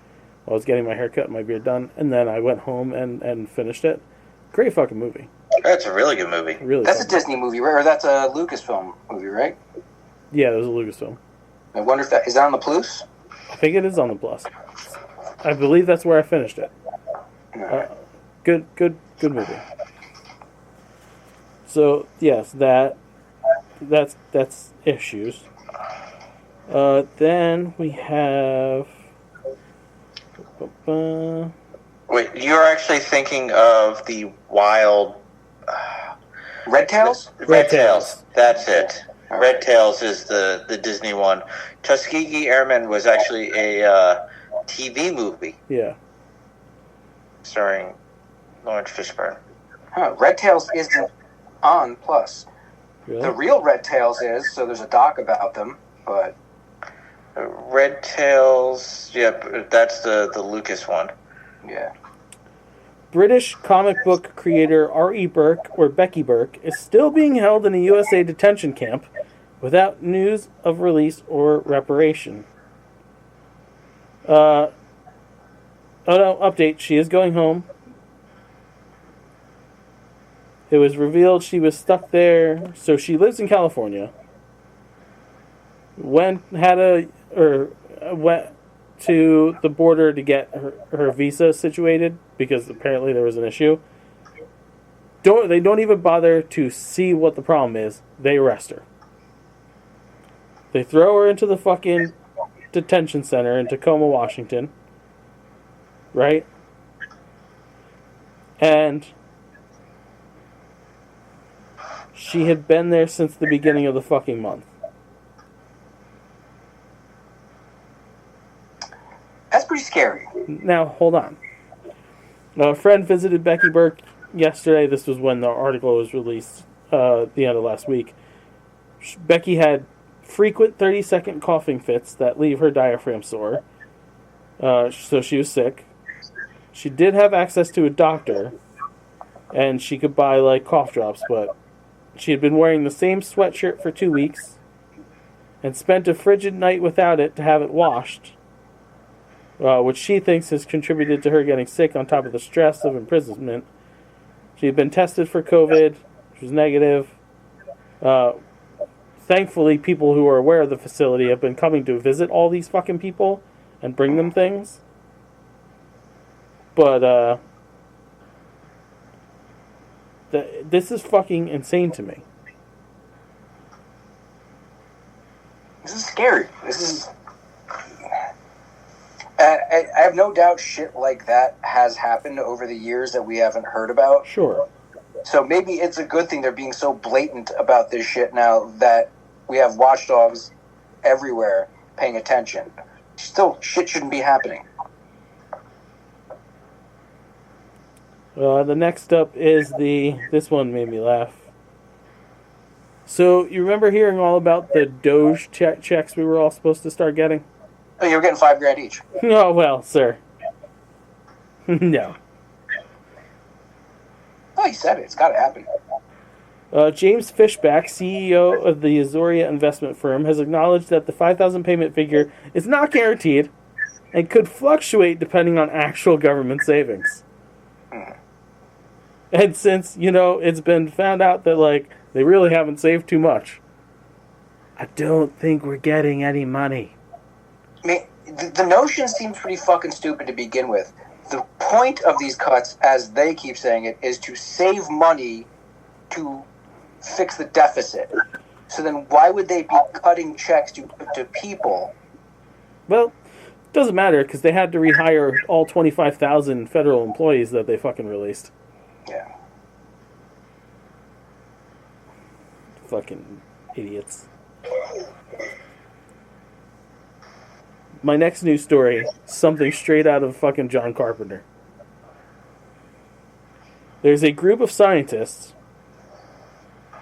I was getting my hair cut and my beard done, and then I went home and finished it. Great fucking movie. That's a really good movie. Really, that's a Disney movie, right? Or that's a Lucasfilm movie, right? Yeah, it was a Lucasfilm. I wonder if that is that on the Plus. I think it is on the Plus. I believe that's where I finished it. Good movie. So yes, that's issues. Then we have. Wait, you're actually thinking of the Wild Red Tails? Red Tails. That's it. Red Tails is the Disney one. Tuskegee Airmen was actually a TV movie. Yeah. Starring Lawrence Fishburne. Huh, Red Tails isn't on Plus. Really? The real Red Tails is, so there's a doc about them, but... Red Tails, that's the Lucas one. Yeah. British comic book creator R.E. Burke, or Becky Burke, is still being held in a USA detention camp without news of release or reparation. Update. She is going home. It was revealed she was stuck there. So she lives in California. Went to the border to get her visa situated because apparently there was an issue. They don't even bother to see what the problem is. They arrest her. They throw her into the fucking detention center in Tacoma, Washington. Right? And she had been there since the beginning of the fucking month. That's pretty scary. Now, hold on. A friend visited Becky Burke yesterday. This was when the article was released at the end of last week. Becky had frequent 30-second coughing fits that leave her diaphragm sore. So she was sick. She did have access to a doctor, and she could buy, like, cough drops, but she had been wearing the same sweatshirt for 2 weeks and spent a frigid night without it to have it washed. Which she thinks has contributed to her getting sick on top of the stress of imprisonment. She had been tested for COVID. She was negative. Thankfully, people who are aware of the facility have been coming to visit all these fucking people and bring them things. But, this is fucking insane to me. This is scary. This is... I have no doubt shit like that has happened over the years that we haven't heard about. Sure. So maybe it's a good thing they're being so blatant about this shit now that we have watchdogs everywhere paying attention. Still, shit shouldn't be happening. The next up is this one made me laugh. So, you remember hearing all about the Doge checks we were all supposed to start getting? Oh, you were getting $5,000 each. Oh, well, sir. No. Oh, you said it. It's got to happen. James Fishback, CEO of the Azoria investment firm, has acknowledged that the $5,000 payment figure is not guaranteed and could fluctuate depending on actual government savings. And since, it's been found out that, like, they really haven't saved too much, I don't think we're getting any money. I mean, the notion seems pretty fucking stupid to begin with. The point of these cuts, as they keep saying it, is to save money to fix the deficit. So then why would they be cutting checks to people? Well, it doesn't matter, because they had to rehire all 25,000 federal employees that they fucking released. Yeah. Fucking idiots. My next news story, something straight out of fucking John Carpenter. There's a group of scientists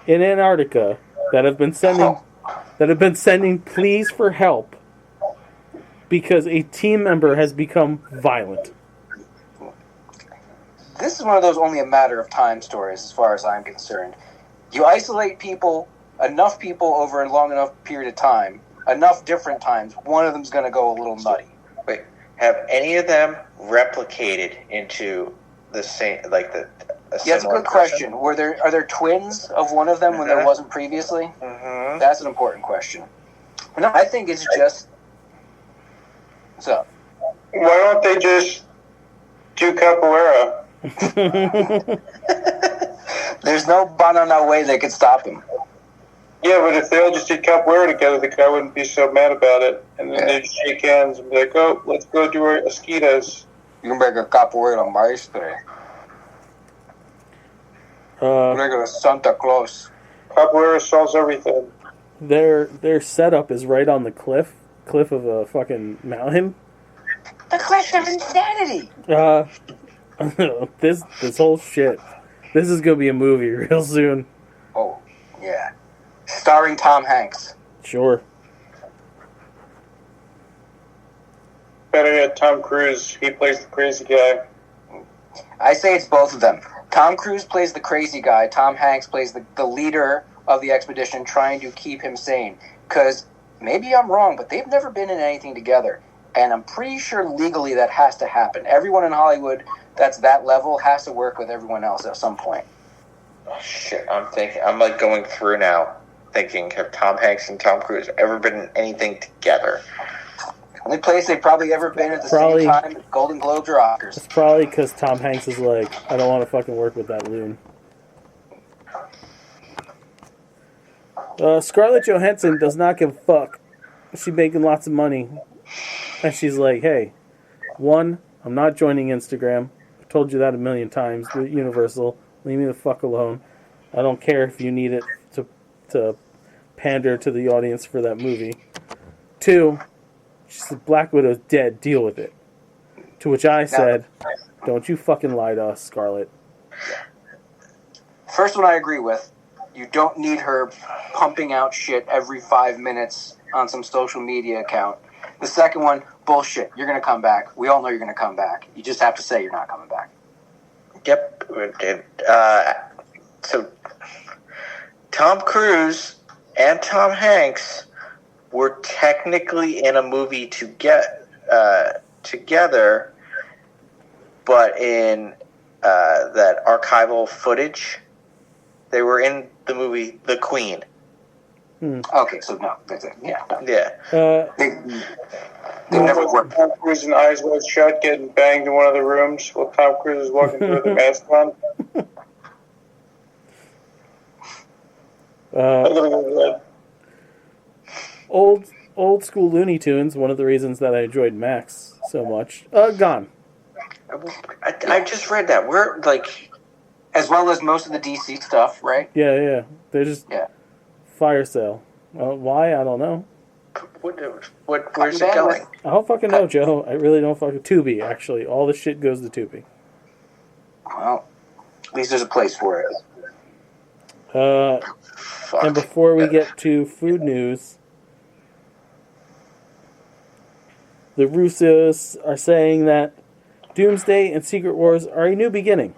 in Antarctica that have been sending pleas for help because a team member has become violent. This is one of those only a matter of time stories, as far as I'm concerned. You isolate people, enough people over a long enough period of time, enough different times, one of them's going to go a little nutty. Wait, have any of them replicated into the same, like the? Yeah, that's a good question. Are there twins of one of them when there wasn't previously? Mm-hmm. That's an important question. No, I think it's just. What's up? Why don't they just do capoeira? There's no banana way they could stop him. Yeah, but if they all just did capoeira together, the guy wouldn't be so mad about it. And then they'd shake hands and be like, oh, let's go do our esquitas. You can make a capoeira maestre. Regular Santa Claus. Capoeira solves everything. Their setup is right on the cliff of a fucking mountain. The cliff of insanity! This whole shit. This is gonna be a movie real soon. Oh, yeah. Starring Tom Hanks. Sure. Better yet, Tom Cruise. He plays the crazy guy. I say it's both of them. Tom Cruise plays the crazy guy. Tom Hanks plays the leader of the expedition trying to keep him sane. Because, maybe I'm wrong, but they've never been in anything together. And I'm pretty sure legally that has to happen. Everyone in Hollywood that's that level has to work with everyone else at some point. Oh, shit, I'm like going through now, thinking, have Tom Hanks and Tom Cruise ever been in anything together? The only place they've probably ever been at the same time is Golden Globes or Oscars. It's probably because Tom Hanks is like, I don't want to fucking work with that loon. Scarlett Johansson does not give a fuck. She's making lots of money. And she's like, hey, one, I'm not joining Instagram. I've told you that a million times. Universal, leave me the fuck alone. I don't care if you need it to pander to the audience for that movie. Two, she said, Black Widow's dead, deal with it. To which I said, don't you fucking lie to us, Scarlett. First one I agree with. You don't need her pumping out shit every 5 minutes on some social media account. The second one, bullshit. You're going to come back. We all know you're going to come back. You just have to say you're not coming back. Yep. So, Tom Cruise and Tom Hanks were technically in a movie together, but in that archival footage, they were in the movie The Queen. Okay, so no. That's it. Yeah. No. Yeah. They never worked. Tom Cruise and eyes wide shut, getting banged in one of the rooms while Tom Cruise is walking through with the mask on. Old school Looney Tunes, one of the reasons that I enjoyed Max so much. Gone. I just read that. We're like... As well as most of the DC stuff, right? Yeah. They're just fire sale. Why? I don't know. Where's it going? I don't fucking know, Joe. I really don't fucking... Tubi, actually. All the shit goes to Tubi. Well, at least there's a place for it. And before we get to food news, the Russos are saying that Doomsday and Secret Wars are a new beginning.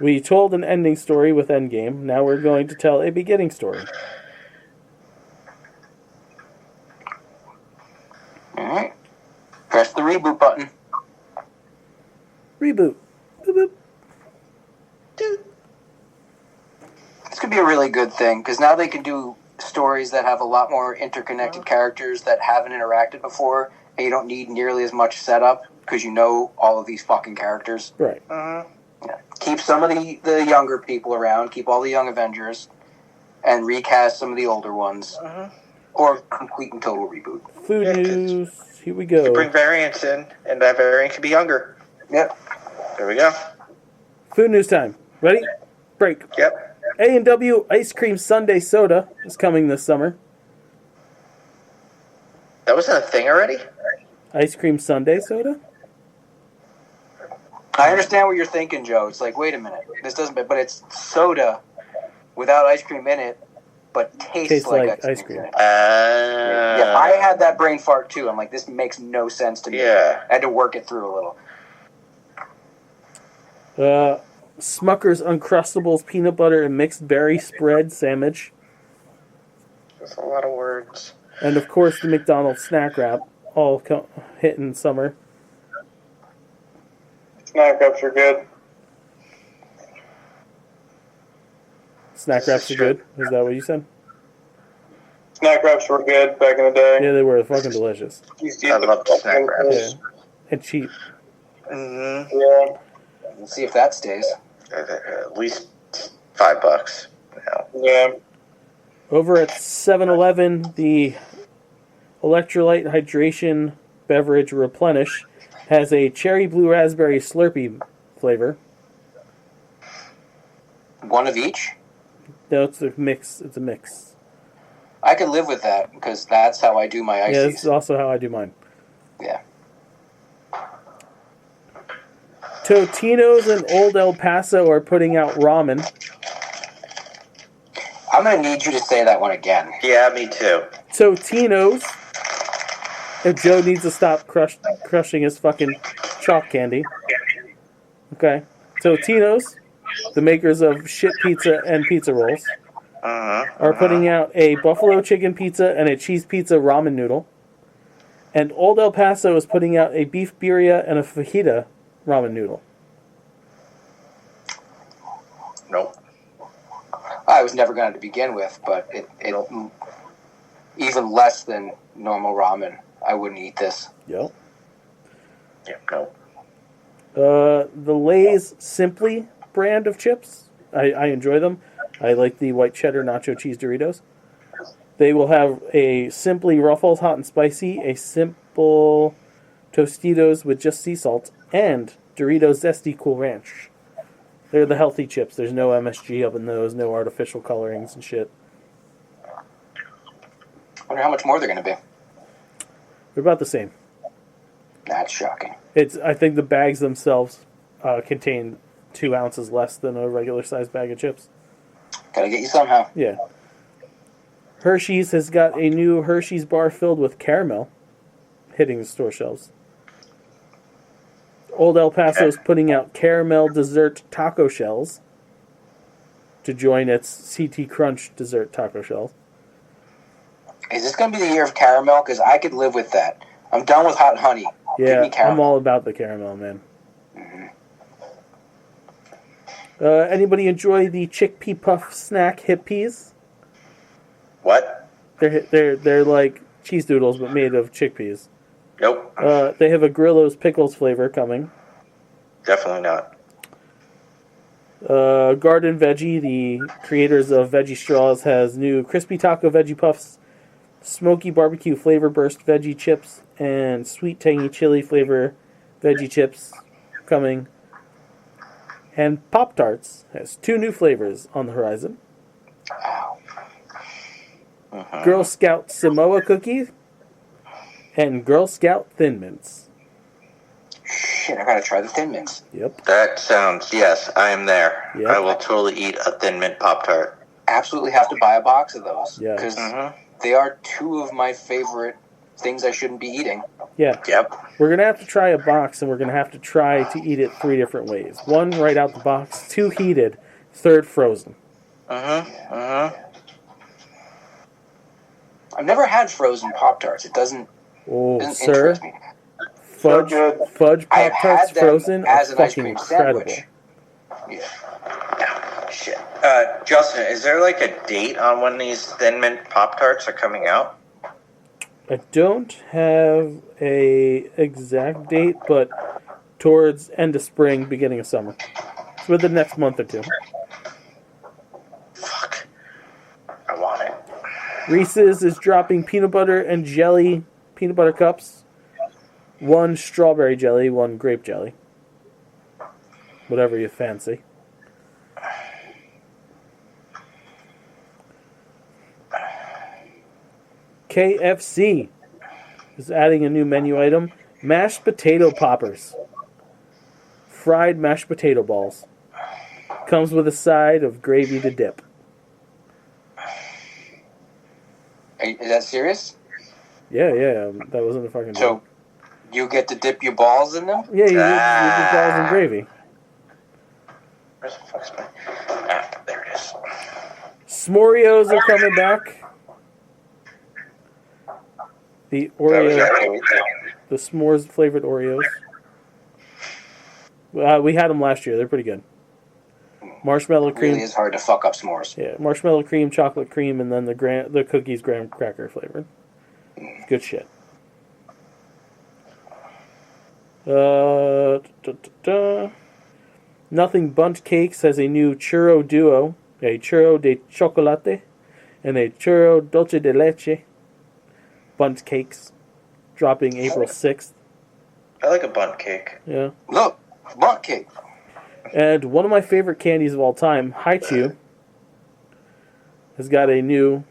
We told an ending story with Endgame. Now we're going to tell a beginning story. Alright. Press the reboot button. Reboot. Boop, boop. This could be a really good thing, because now they can do stories that have a lot more interconnected characters that haven't interacted before, and you don't need nearly as much setup, because you know all of these fucking characters. Right. Yeah. Keep some of the younger people around, keep all the young Avengers, and recast some of the older ones. Or complete and total reboot. Food news. Here we go. You bring variants in, and that variant could be younger. Yep. There we go. Food news time. Ready? Break. Yep. A&W Ice Cream Sundae Soda is coming this summer. That wasn't a thing already? Ice Cream Sundae Soda? I understand what you're thinking, Joe. It's like, wait a minute, this doesn't, but it's soda without ice cream in it, but tastes like ice cream in it. Yeah, I had that brain fart too. I'm like, this makes no sense to me. Yeah. I had to work it through a little. Smucker's Uncrustables peanut butter and mixed berry spread sandwich. That's a lot of words. And of course the McDonald's snack wrap, all hit in summer. Snack wraps are good. Snack wraps are good. Is that what you said? Snack wraps were good back in the day. Yeah, they were fucking delicious. I love snack wraps. Yeah. And cheap. Mm-hmm. Yeah. Let's see if that stays. At least $5. Yeah. Over at 7-Eleven, the electrolyte hydration beverage Replenish has a cherry blue raspberry Slurpee flavor. One of each? No, it's a mix. It's a mix. I can live with that because that's how I do my ices. Yeah, that's also how I do mine. Yeah. Totino's and Old El Paso are putting out ramen. I'm going to need you to say that one again. Yeah, me too. Totino's. If Joe needs to stop crushing his fucking chalk candy. Okay. Totino's, the makers of shit pizza and pizza rolls, are putting out a buffalo chicken pizza and a cheese pizza ramen noodle. And Old El Paso is putting out a beef birria and a fajita ramen noodle. Nope. I was never going to begin with, but it even less than normal ramen. I wouldn't eat this. Yep. Yeah, nope. The Lay's Simply brand of chips, I enjoy them. I like the white cheddar nacho cheese Doritos. They will have a Simply Ruffles hot and spicy, a simple Tostitos with just sea salt, and Doritos Zesty Cool Ranch. They're the healthy chips. There's no MSG up in those, no artificial colorings and shit. I wonder how much more they're going to be. They're about the same. That's shocking. I think the bags themselves contain 2 ounces less than a regular sized bag of chips. Gotta get you somehow. Yeah. Hershey's has got a new Hershey's bar filled with caramel hitting the store shelves. Old El Paso is putting out caramel dessert taco shells to join its CT Crunch dessert taco shells. Is this going to be the year of caramel? Because I could live with that. I'm done with hot honey. Give Yeah, me caramel. I'm all about the caramel, man. Anybody enjoy the chickpea puff snack hip peas? What? They're like cheese doodles but made of chickpeas. Nope. They have a Grillo's pickles flavor coming. Definitely not. Garden Veggie, the creators of Veggie Straws, has new crispy taco veggie puffs, smoky barbecue flavor burst veggie chips, and sweet tangy chili flavor veggie chips coming. And Pop-Tarts has 2 new flavors on the horizon. Girl Scout Samoa Cookie and Girl Scout Thin Mints. Shit, I gotta try the Thin Mints. Yep. That sounds, yes, I am there. Yep. I will totally eat a Thin Mint Pop-Tart. Absolutely have to buy a box of those. Yeah. Because they are 2 of my favorite things I shouldn't be eating. Yeah. Yep. We're going to have to try a box, and we're going to have to try to eat it 3 different ways. 1 right out the box, 2 heated, 3rd frozen. I've never had frozen Pop-Tarts. It doesn't Sir, interest me. fudge I've Pop-Tarts had them frozen as are an ice fucking cream incredible. sandwich. Yeah. Shit. Justin, is there like a date on when these Thin Mint Pop-Tarts are coming out? I don't have a exact date, but towards end of spring, beginning of summer. It's within the next month or 2. Fuck. I want it. Reese's is dropping peanut butter and jelly peanut butter cups. 1 strawberry jelly, 1 grape jelly. Whatever you fancy. KFC is adding a new menu item. Mashed potato poppers. fried mashed potato balls. Comes with a side of gravy to dip. Is that serious? Yeah, that wasn't a fucking So, joke. you get to dip your balls in them? Yeah, you dip balls in gravy. Where's the fuck's my... Ah, there it is. S'moreos are coming back. The the s'mores flavored Oreos. We had them last year. They're pretty good. Marshmallow It cream. really is hard to fuck up s'mores. Yeah, marshmallow cream, chocolate cream, and then the cookies graham cracker flavored. Good shit. Nothing Bundt Cakes has a new churro duo, a churro de chocolate and a churro dulce de leche. Bundt Cakes, dropping April 6th. I like a bundt cake. Yeah. Look, bundt cake. And one of my favorite candies of all time, Haichu, has got a new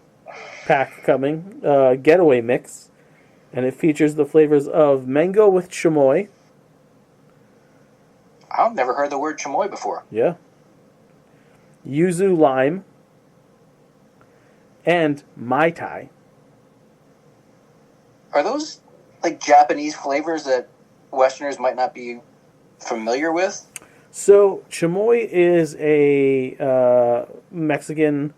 pack coming, Getaway Mix, and it features the flavors of mango with chamoy. I've never heard the word chamoy before. Yeah. Yuzu lime. And Mai Tai. Are those like Japanese flavors that Westerners might not be familiar with? So, chamoy is a Mexican...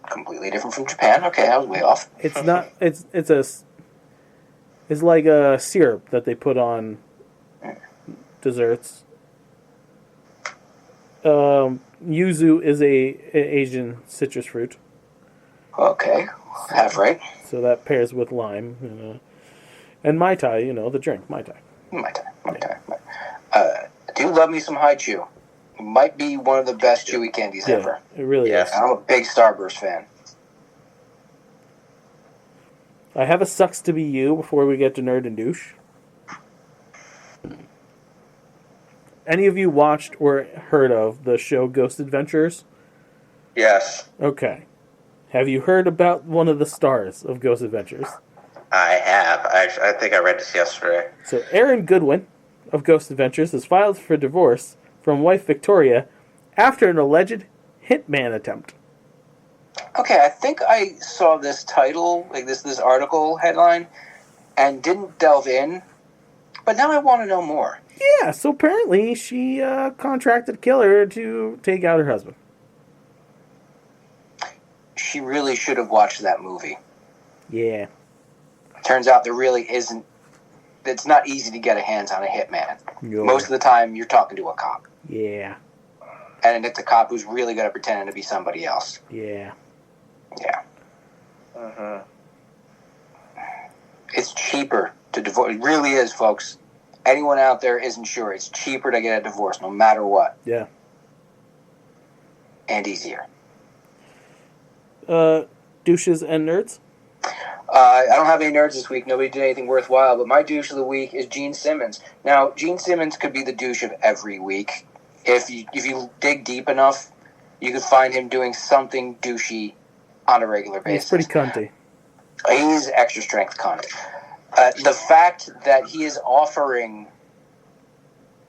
Completely different from Japan. Okay, I was way off. It's not... It's like a syrup that they put on desserts. Yuzu is a Asian citrus fruit. Okay, half right. So that pairs with lime, And Mai Tai, the drink, Mai Tai. My time. I do love me some Haichu. Might be one of the best chewy candies ever. It really is. I'm a big Starburst fan. I have a sucks to be you before we get to Nerd and Douche. Any of you watched or heard of the show Ghost Adventures? Yes, Okay. Have you heard about one of the stars of Ghost Adventures? I have. I think I read this yesterday. So Aaron Goodwin of Ghost Adventures has filed for divorce from wife Victoria after an alleged hitman attempt. Okay, I think I saw this title, like this article headline, and didn't delve in, but now I want to know more. Yeah, so apparently she contracted a killer to take out her husband. She really should have watched that movie. Yeah. Turns out there really isn't. It's not easy to get a hands on a hitman. No. Most of the time, you're talking to a cop, Yeah. and it's a cop who's really good at pretending to be somebody else. Yeah. Yeah, Mm-hmm. it's cheaper to divorce. It really is, folks. Anyone out there isn't sure. It's cheaper to get a divorce, no matter what, Yeah. and easier. Douches and nerds? I don't have any nerds this week. Nobody did anything worthwhile. But my douche of the week is Gene Simmons. Now, Gene Simmons could be the douche of every week. If you dig deep enough, you could find him doing something douchey on a regular basis. He's pretty cunty. He's extra strength cunt. The fact that he is offering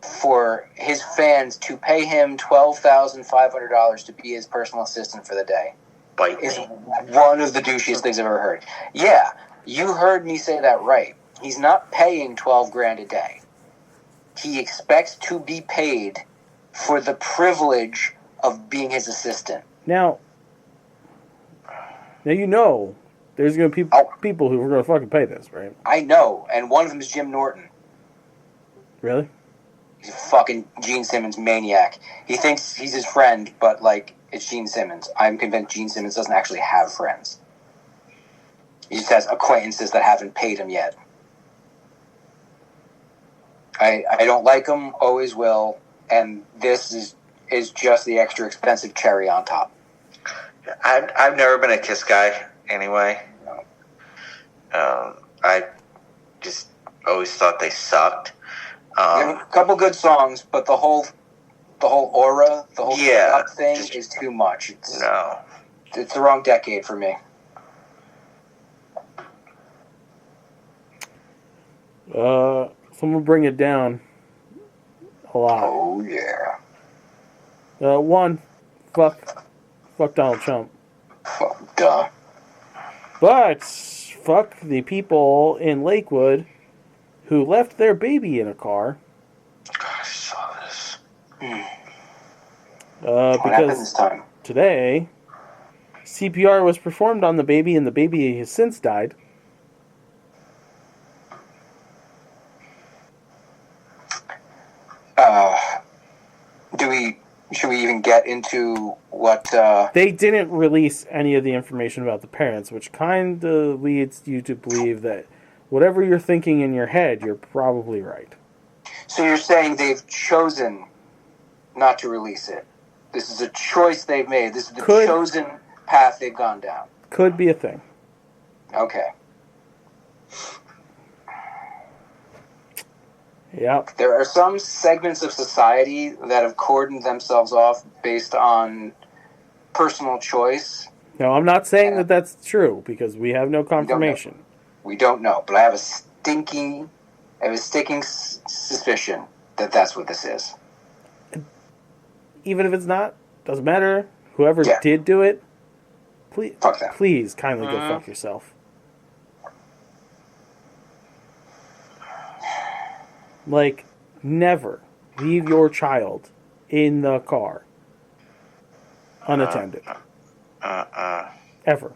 for his fans to pay him $12,500 to be his personal assistant for the day Bite is me. one of the douchiest things I've ever heard. Yeah, you heard me say that right. He's not paying $12,000 a day. He expects to be paid for the privilege of being his assistant. Now there's going to be people who are going to fucking pay this, right? I know, and one of them is Jim Norton. Really? He's a fucking Gene Simmons maniac. He thinks he's his friend, but, it's Gene Simmons. I'm convinced Gene Simmons doesn't actually have friends. He just has acquaintances that haven't paid him yet. I don't like him, always will, and this is just the extra expensive cherry on top. I've never been a Kiss guy anyway. I just always thought they sucked. They have a couple good songs, but the whole aura, the whole thing is too much. It's the wrong decade for me. So I'm going to bring it down. A lot. Oh, yeah. One, fuck Donald Trump. Fuck, duh. But fuck the people in Lakewood who left their baby in a car. God, I saw this. What happened this Because time? today, CPR was performed on the baby, and the baby has since died. Should we even get into what, They didn't release any of the information about the parents, which kind of leads you to believe that whatever you're thinking in your head, you're probably right. So you're saying they've chosen not to release it. This is a choice they've made. This is the chosen path they've gone down. Could be a thing. Okay. Yep. There are some segments of society that have cordoned themselves off based on personal choice. No, I'm not saying that that's true, because we have no confirmation. We don't know, but I have a stinking suspicion that that's what this is. Even if it's not, doesn't matter. Whoever did do it, please kindly go fuck yourself. Like, never leave your child in the car unattended. Ever.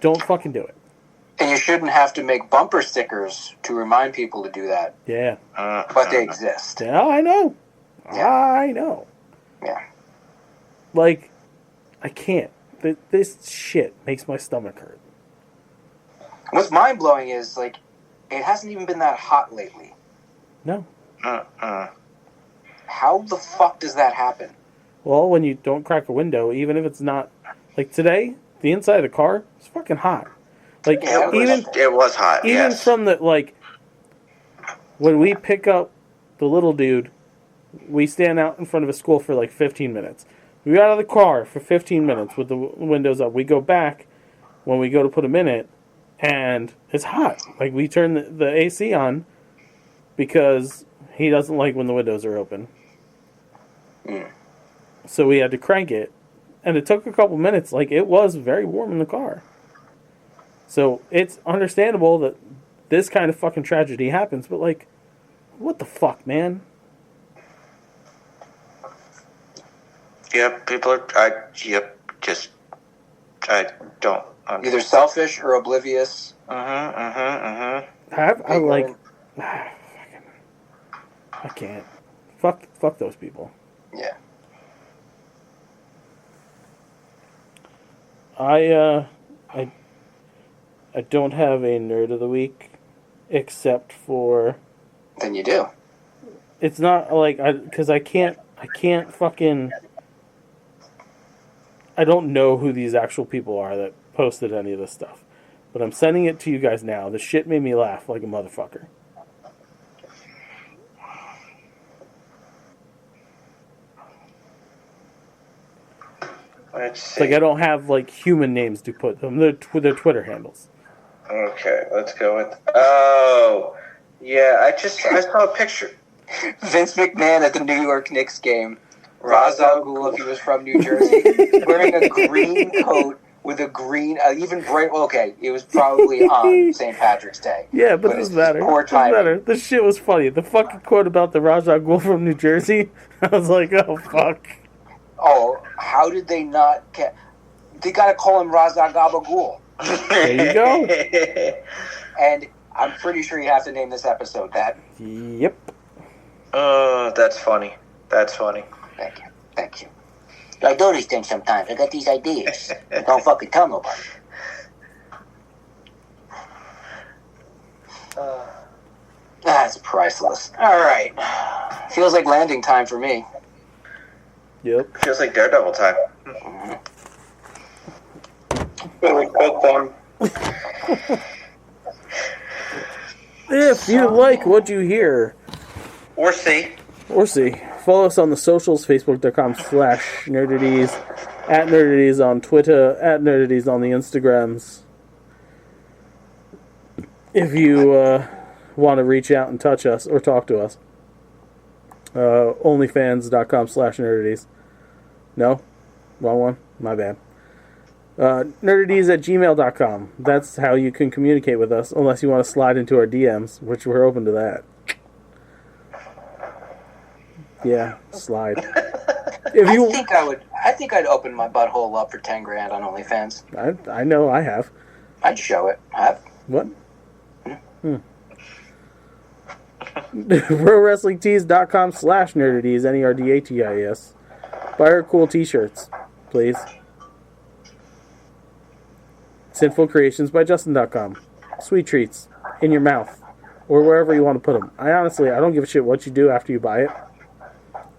Don't fucking do it. And you shouldn't have to make bumper stickers to remind people to do that. Yeah. But they exist. Yeah, I know. Yeah. I know. Yeah. Like, I can't. This shit makes my stomach hurt. What's mind-blowing is, like, it hasn't even been that hot lately. No. How the fuck does that happen? Well, when you don't crack a window, even if it's not... Like, today, the inside of the car is fucking hot. Like, Yeah, It was hot, even yes. from the, like... When we pick up the little dude, we stand out in front of a school for, like, 15 minutes. We got out of the car for 15 minutes with the windows up. We go back when we go to put him in it, and it's hot. Like, we turn the AC on because he doesn't like when the windows are open. So we had to crank it. And it took a couple minutes. Like, it was very warm in the car. So it's understandable that this kind of fucking tragedy happens. But, like, what the fuck, man? Yep, people are... I don't... Either selfish or oblivious. I like... I can't. Fuck those people. Yeah. I don't have a nerd of the week, except for... Then you do. It's not like... Because I can't fucking... I don't know who these actual people are that posted any of this stuff. But I'm sending it to you guys now. The shit made me laugh like a motherfucker. Let's see. Like, I don't have, like, human names to put them. They're Twitter handles. Okay, let's go with... Oh, yeah, I saw a picture. Vince McMahon at the New York Knicks game. Raas Al-Ghul, if he was from New Jersey, wearing a green coat with a green, even bright... Okay, it was probably on St. Patrick's Day. Yeah, but it doesn't matter. Poor It doesn't timing. matter. This shit was funny. The fucking quote about the Raas Al-Ghul from New Jersey, I was like, oh, fuck. Oh, how did they not... They gotta call him Raas Gabaghul. There you go. And I'm pretty sure you have to name this episode that. Yep. Oh, that's funny. That's funny. Thank you. I do these things sometimes. I got these ideas. Don't fucking tell nobody. That's priceless. All right. Feels like landing time for me. Yep. Feels like Daredevil time. Really good thing. If you like what you hear, Or see. follow us on the socials, facebook.com/nerdities, at nerdities on Twitter, at nerdities on the Instagrams. If you want to reach out and touch us or talk to us. Onlyfans.com/nerdities. No? Wrong one? My bad. Nerdities@gmail.com. That's how you can communicate with us, unless you want to slide into our DMs, which we're open to that. Yeah, slide. If you, I think I'd open my butthole up for $10,000 on OnlyFans. I know I have. I'd show it. What? ProWrestlingTees.com/nerdities, NERDATIS. Buy our cool t-shirts, please. SinfulCreationsByJustin.com. Sweet treats in your mouth or wherever you want to put them. I don't give a shit what you do after you buy it.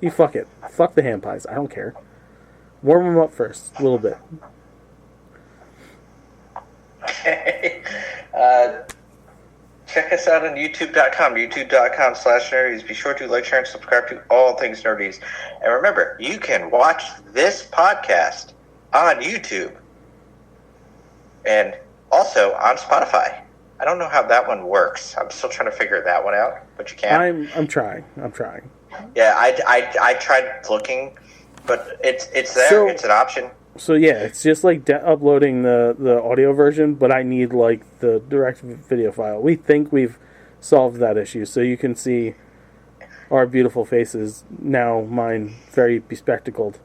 You fuck it. Fuck the ham pies. I don't care. Warm them up first, a little bit. Okay. Check us out on YouTube.com, YouTube.com/nerdies. Be sure to like, share, and subscribe to all things nerdies. And remember, you can watch this podcast on YouTube and also on Spotify. I don't know how that one works. I'm still trying to figure that one out, but you can. I'm trying. Yeah, I tried looking, but it's there. So, it's an option. So yeah, it's just like uploading the audio version, but I need like the direct video file. We think we've solved that issue, so you can see our beautiful faces, now mine very bespectacled.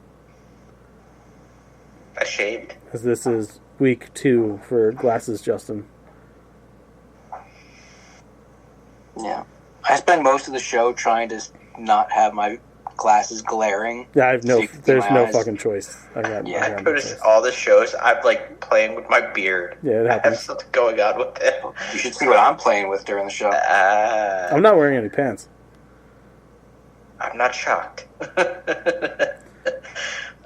Ashamed. As this is week 2 for Glasses Justin. Yeah. I spend most of the show trying to not have my glasses glaring. Yeah, there's no eyes. fucking choice. I I no notice choice. all the shows I'm like playing with my beard. Yeah, it I have happens. something going on with it. You should see what I'm playing with during the show. I'm not wearing any pants. I'm not shocked.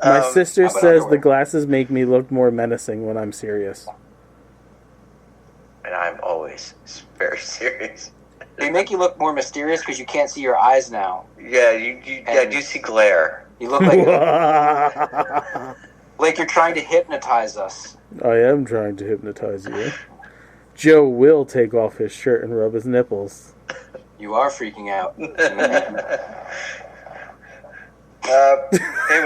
My sister how about says underwear? the glasses make me look more menacing when I'm serious. And I'm always very serious. They make you look more mysterious because you can't see your eyes now. Yeah, I do see glare. You look like you're trying to hypnotize us. I am trying to hypnotize you. Joe will take off his shirt and rub his nipples. You are freaking out. Hey,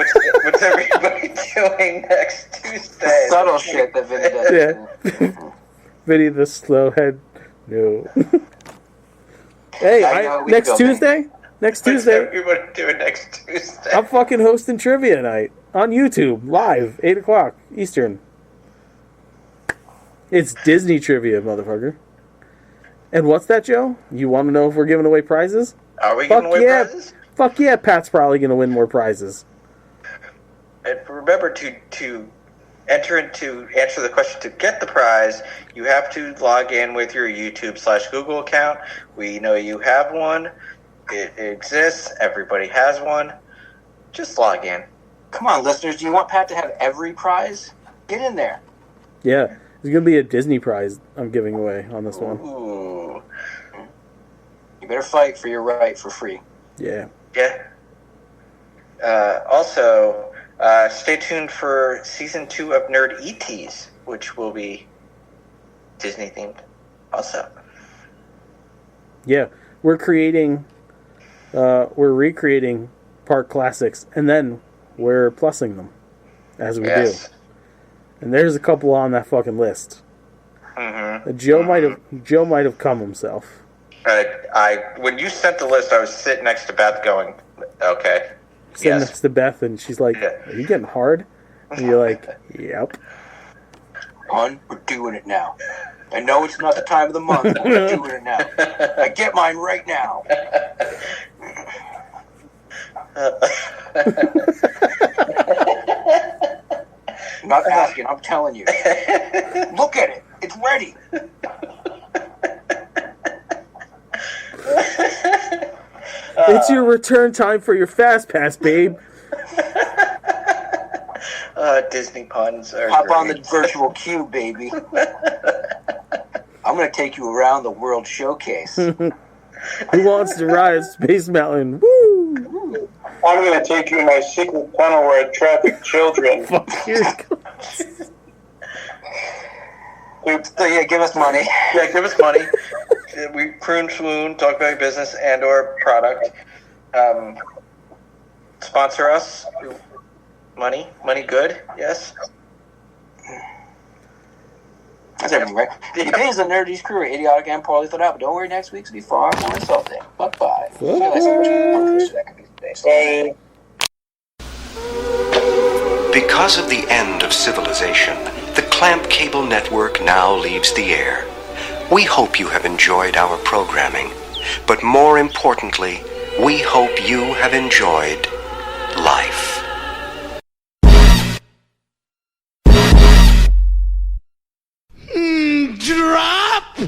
what's everybody doing next Tuesday? Subtle shit that Vinny does. Yeah. Vinny the slowhead. No. Hey, I know we next go, Tuesday? Next What's Tuesday, everybody doing next Tuesday? I'm fucking hosting trivia night on YouTube, live, 8 o'clock Eastern. It's Disney trivia, motherfucker. And what's that, Joe? You want to know if we're giving away prizes? Are we giving away prizes? Fuck yeah, Pat's probably going to win more prizes. And remember to answer the question to get the prize, you have to log in with your YouTube/Google account. We know you have one. It exists. Everybody has one. Just log in. Come on, listeners. Do you want Pat to have every prize? Get in there. Yeah, there's going to be a Disney prize I'm giving away on this one. Ooh. You better fight for your right for free. Yeah. Yeah. Also, stay tuned for season 2 of Nerd ETs, which will be Disney themed. Also, Yeah, we're recreating park classics, and then we're plussing them as we do. And there's a couple on that fucking list. Mm-hmm. Joe might have come himself. When you sent the list, I was sitting next to Beth, going, "Okay." Sitting next to Beth, and she's like, Yeah. "Are you getting hard?" And you're like, "Yep." Hon, we're doing it now. I know it's not the time of the month, but we're doing it now. I get mine right now. I'm not asking, I'm telling you. Look at it. It's ready. It's your return time for your fast pass, babe. Disney puns are Hop great. on the virtual queue, baby. I'm going to take you around the World Showcase. Who wants to ride Space Mountain? Woo! I'm going to take you in my secret tunnel where I traffic children. Fuck you. So yeah, give us money. Yeah, give us money. We croon, swoon, talk about your business and or product. Sponsor us. Money good, yes. That's everything, right? The opinions of Nerdy's crew are idiotic and poorly thought out, but don't worry, next week's will be far more insulting. Bye-bye. Hey. Because of the end of civilization, the Clamp Cable Network now leaves the air. We hope you have enjoyed our programming, but more importantly, we hope you have enjoyed life.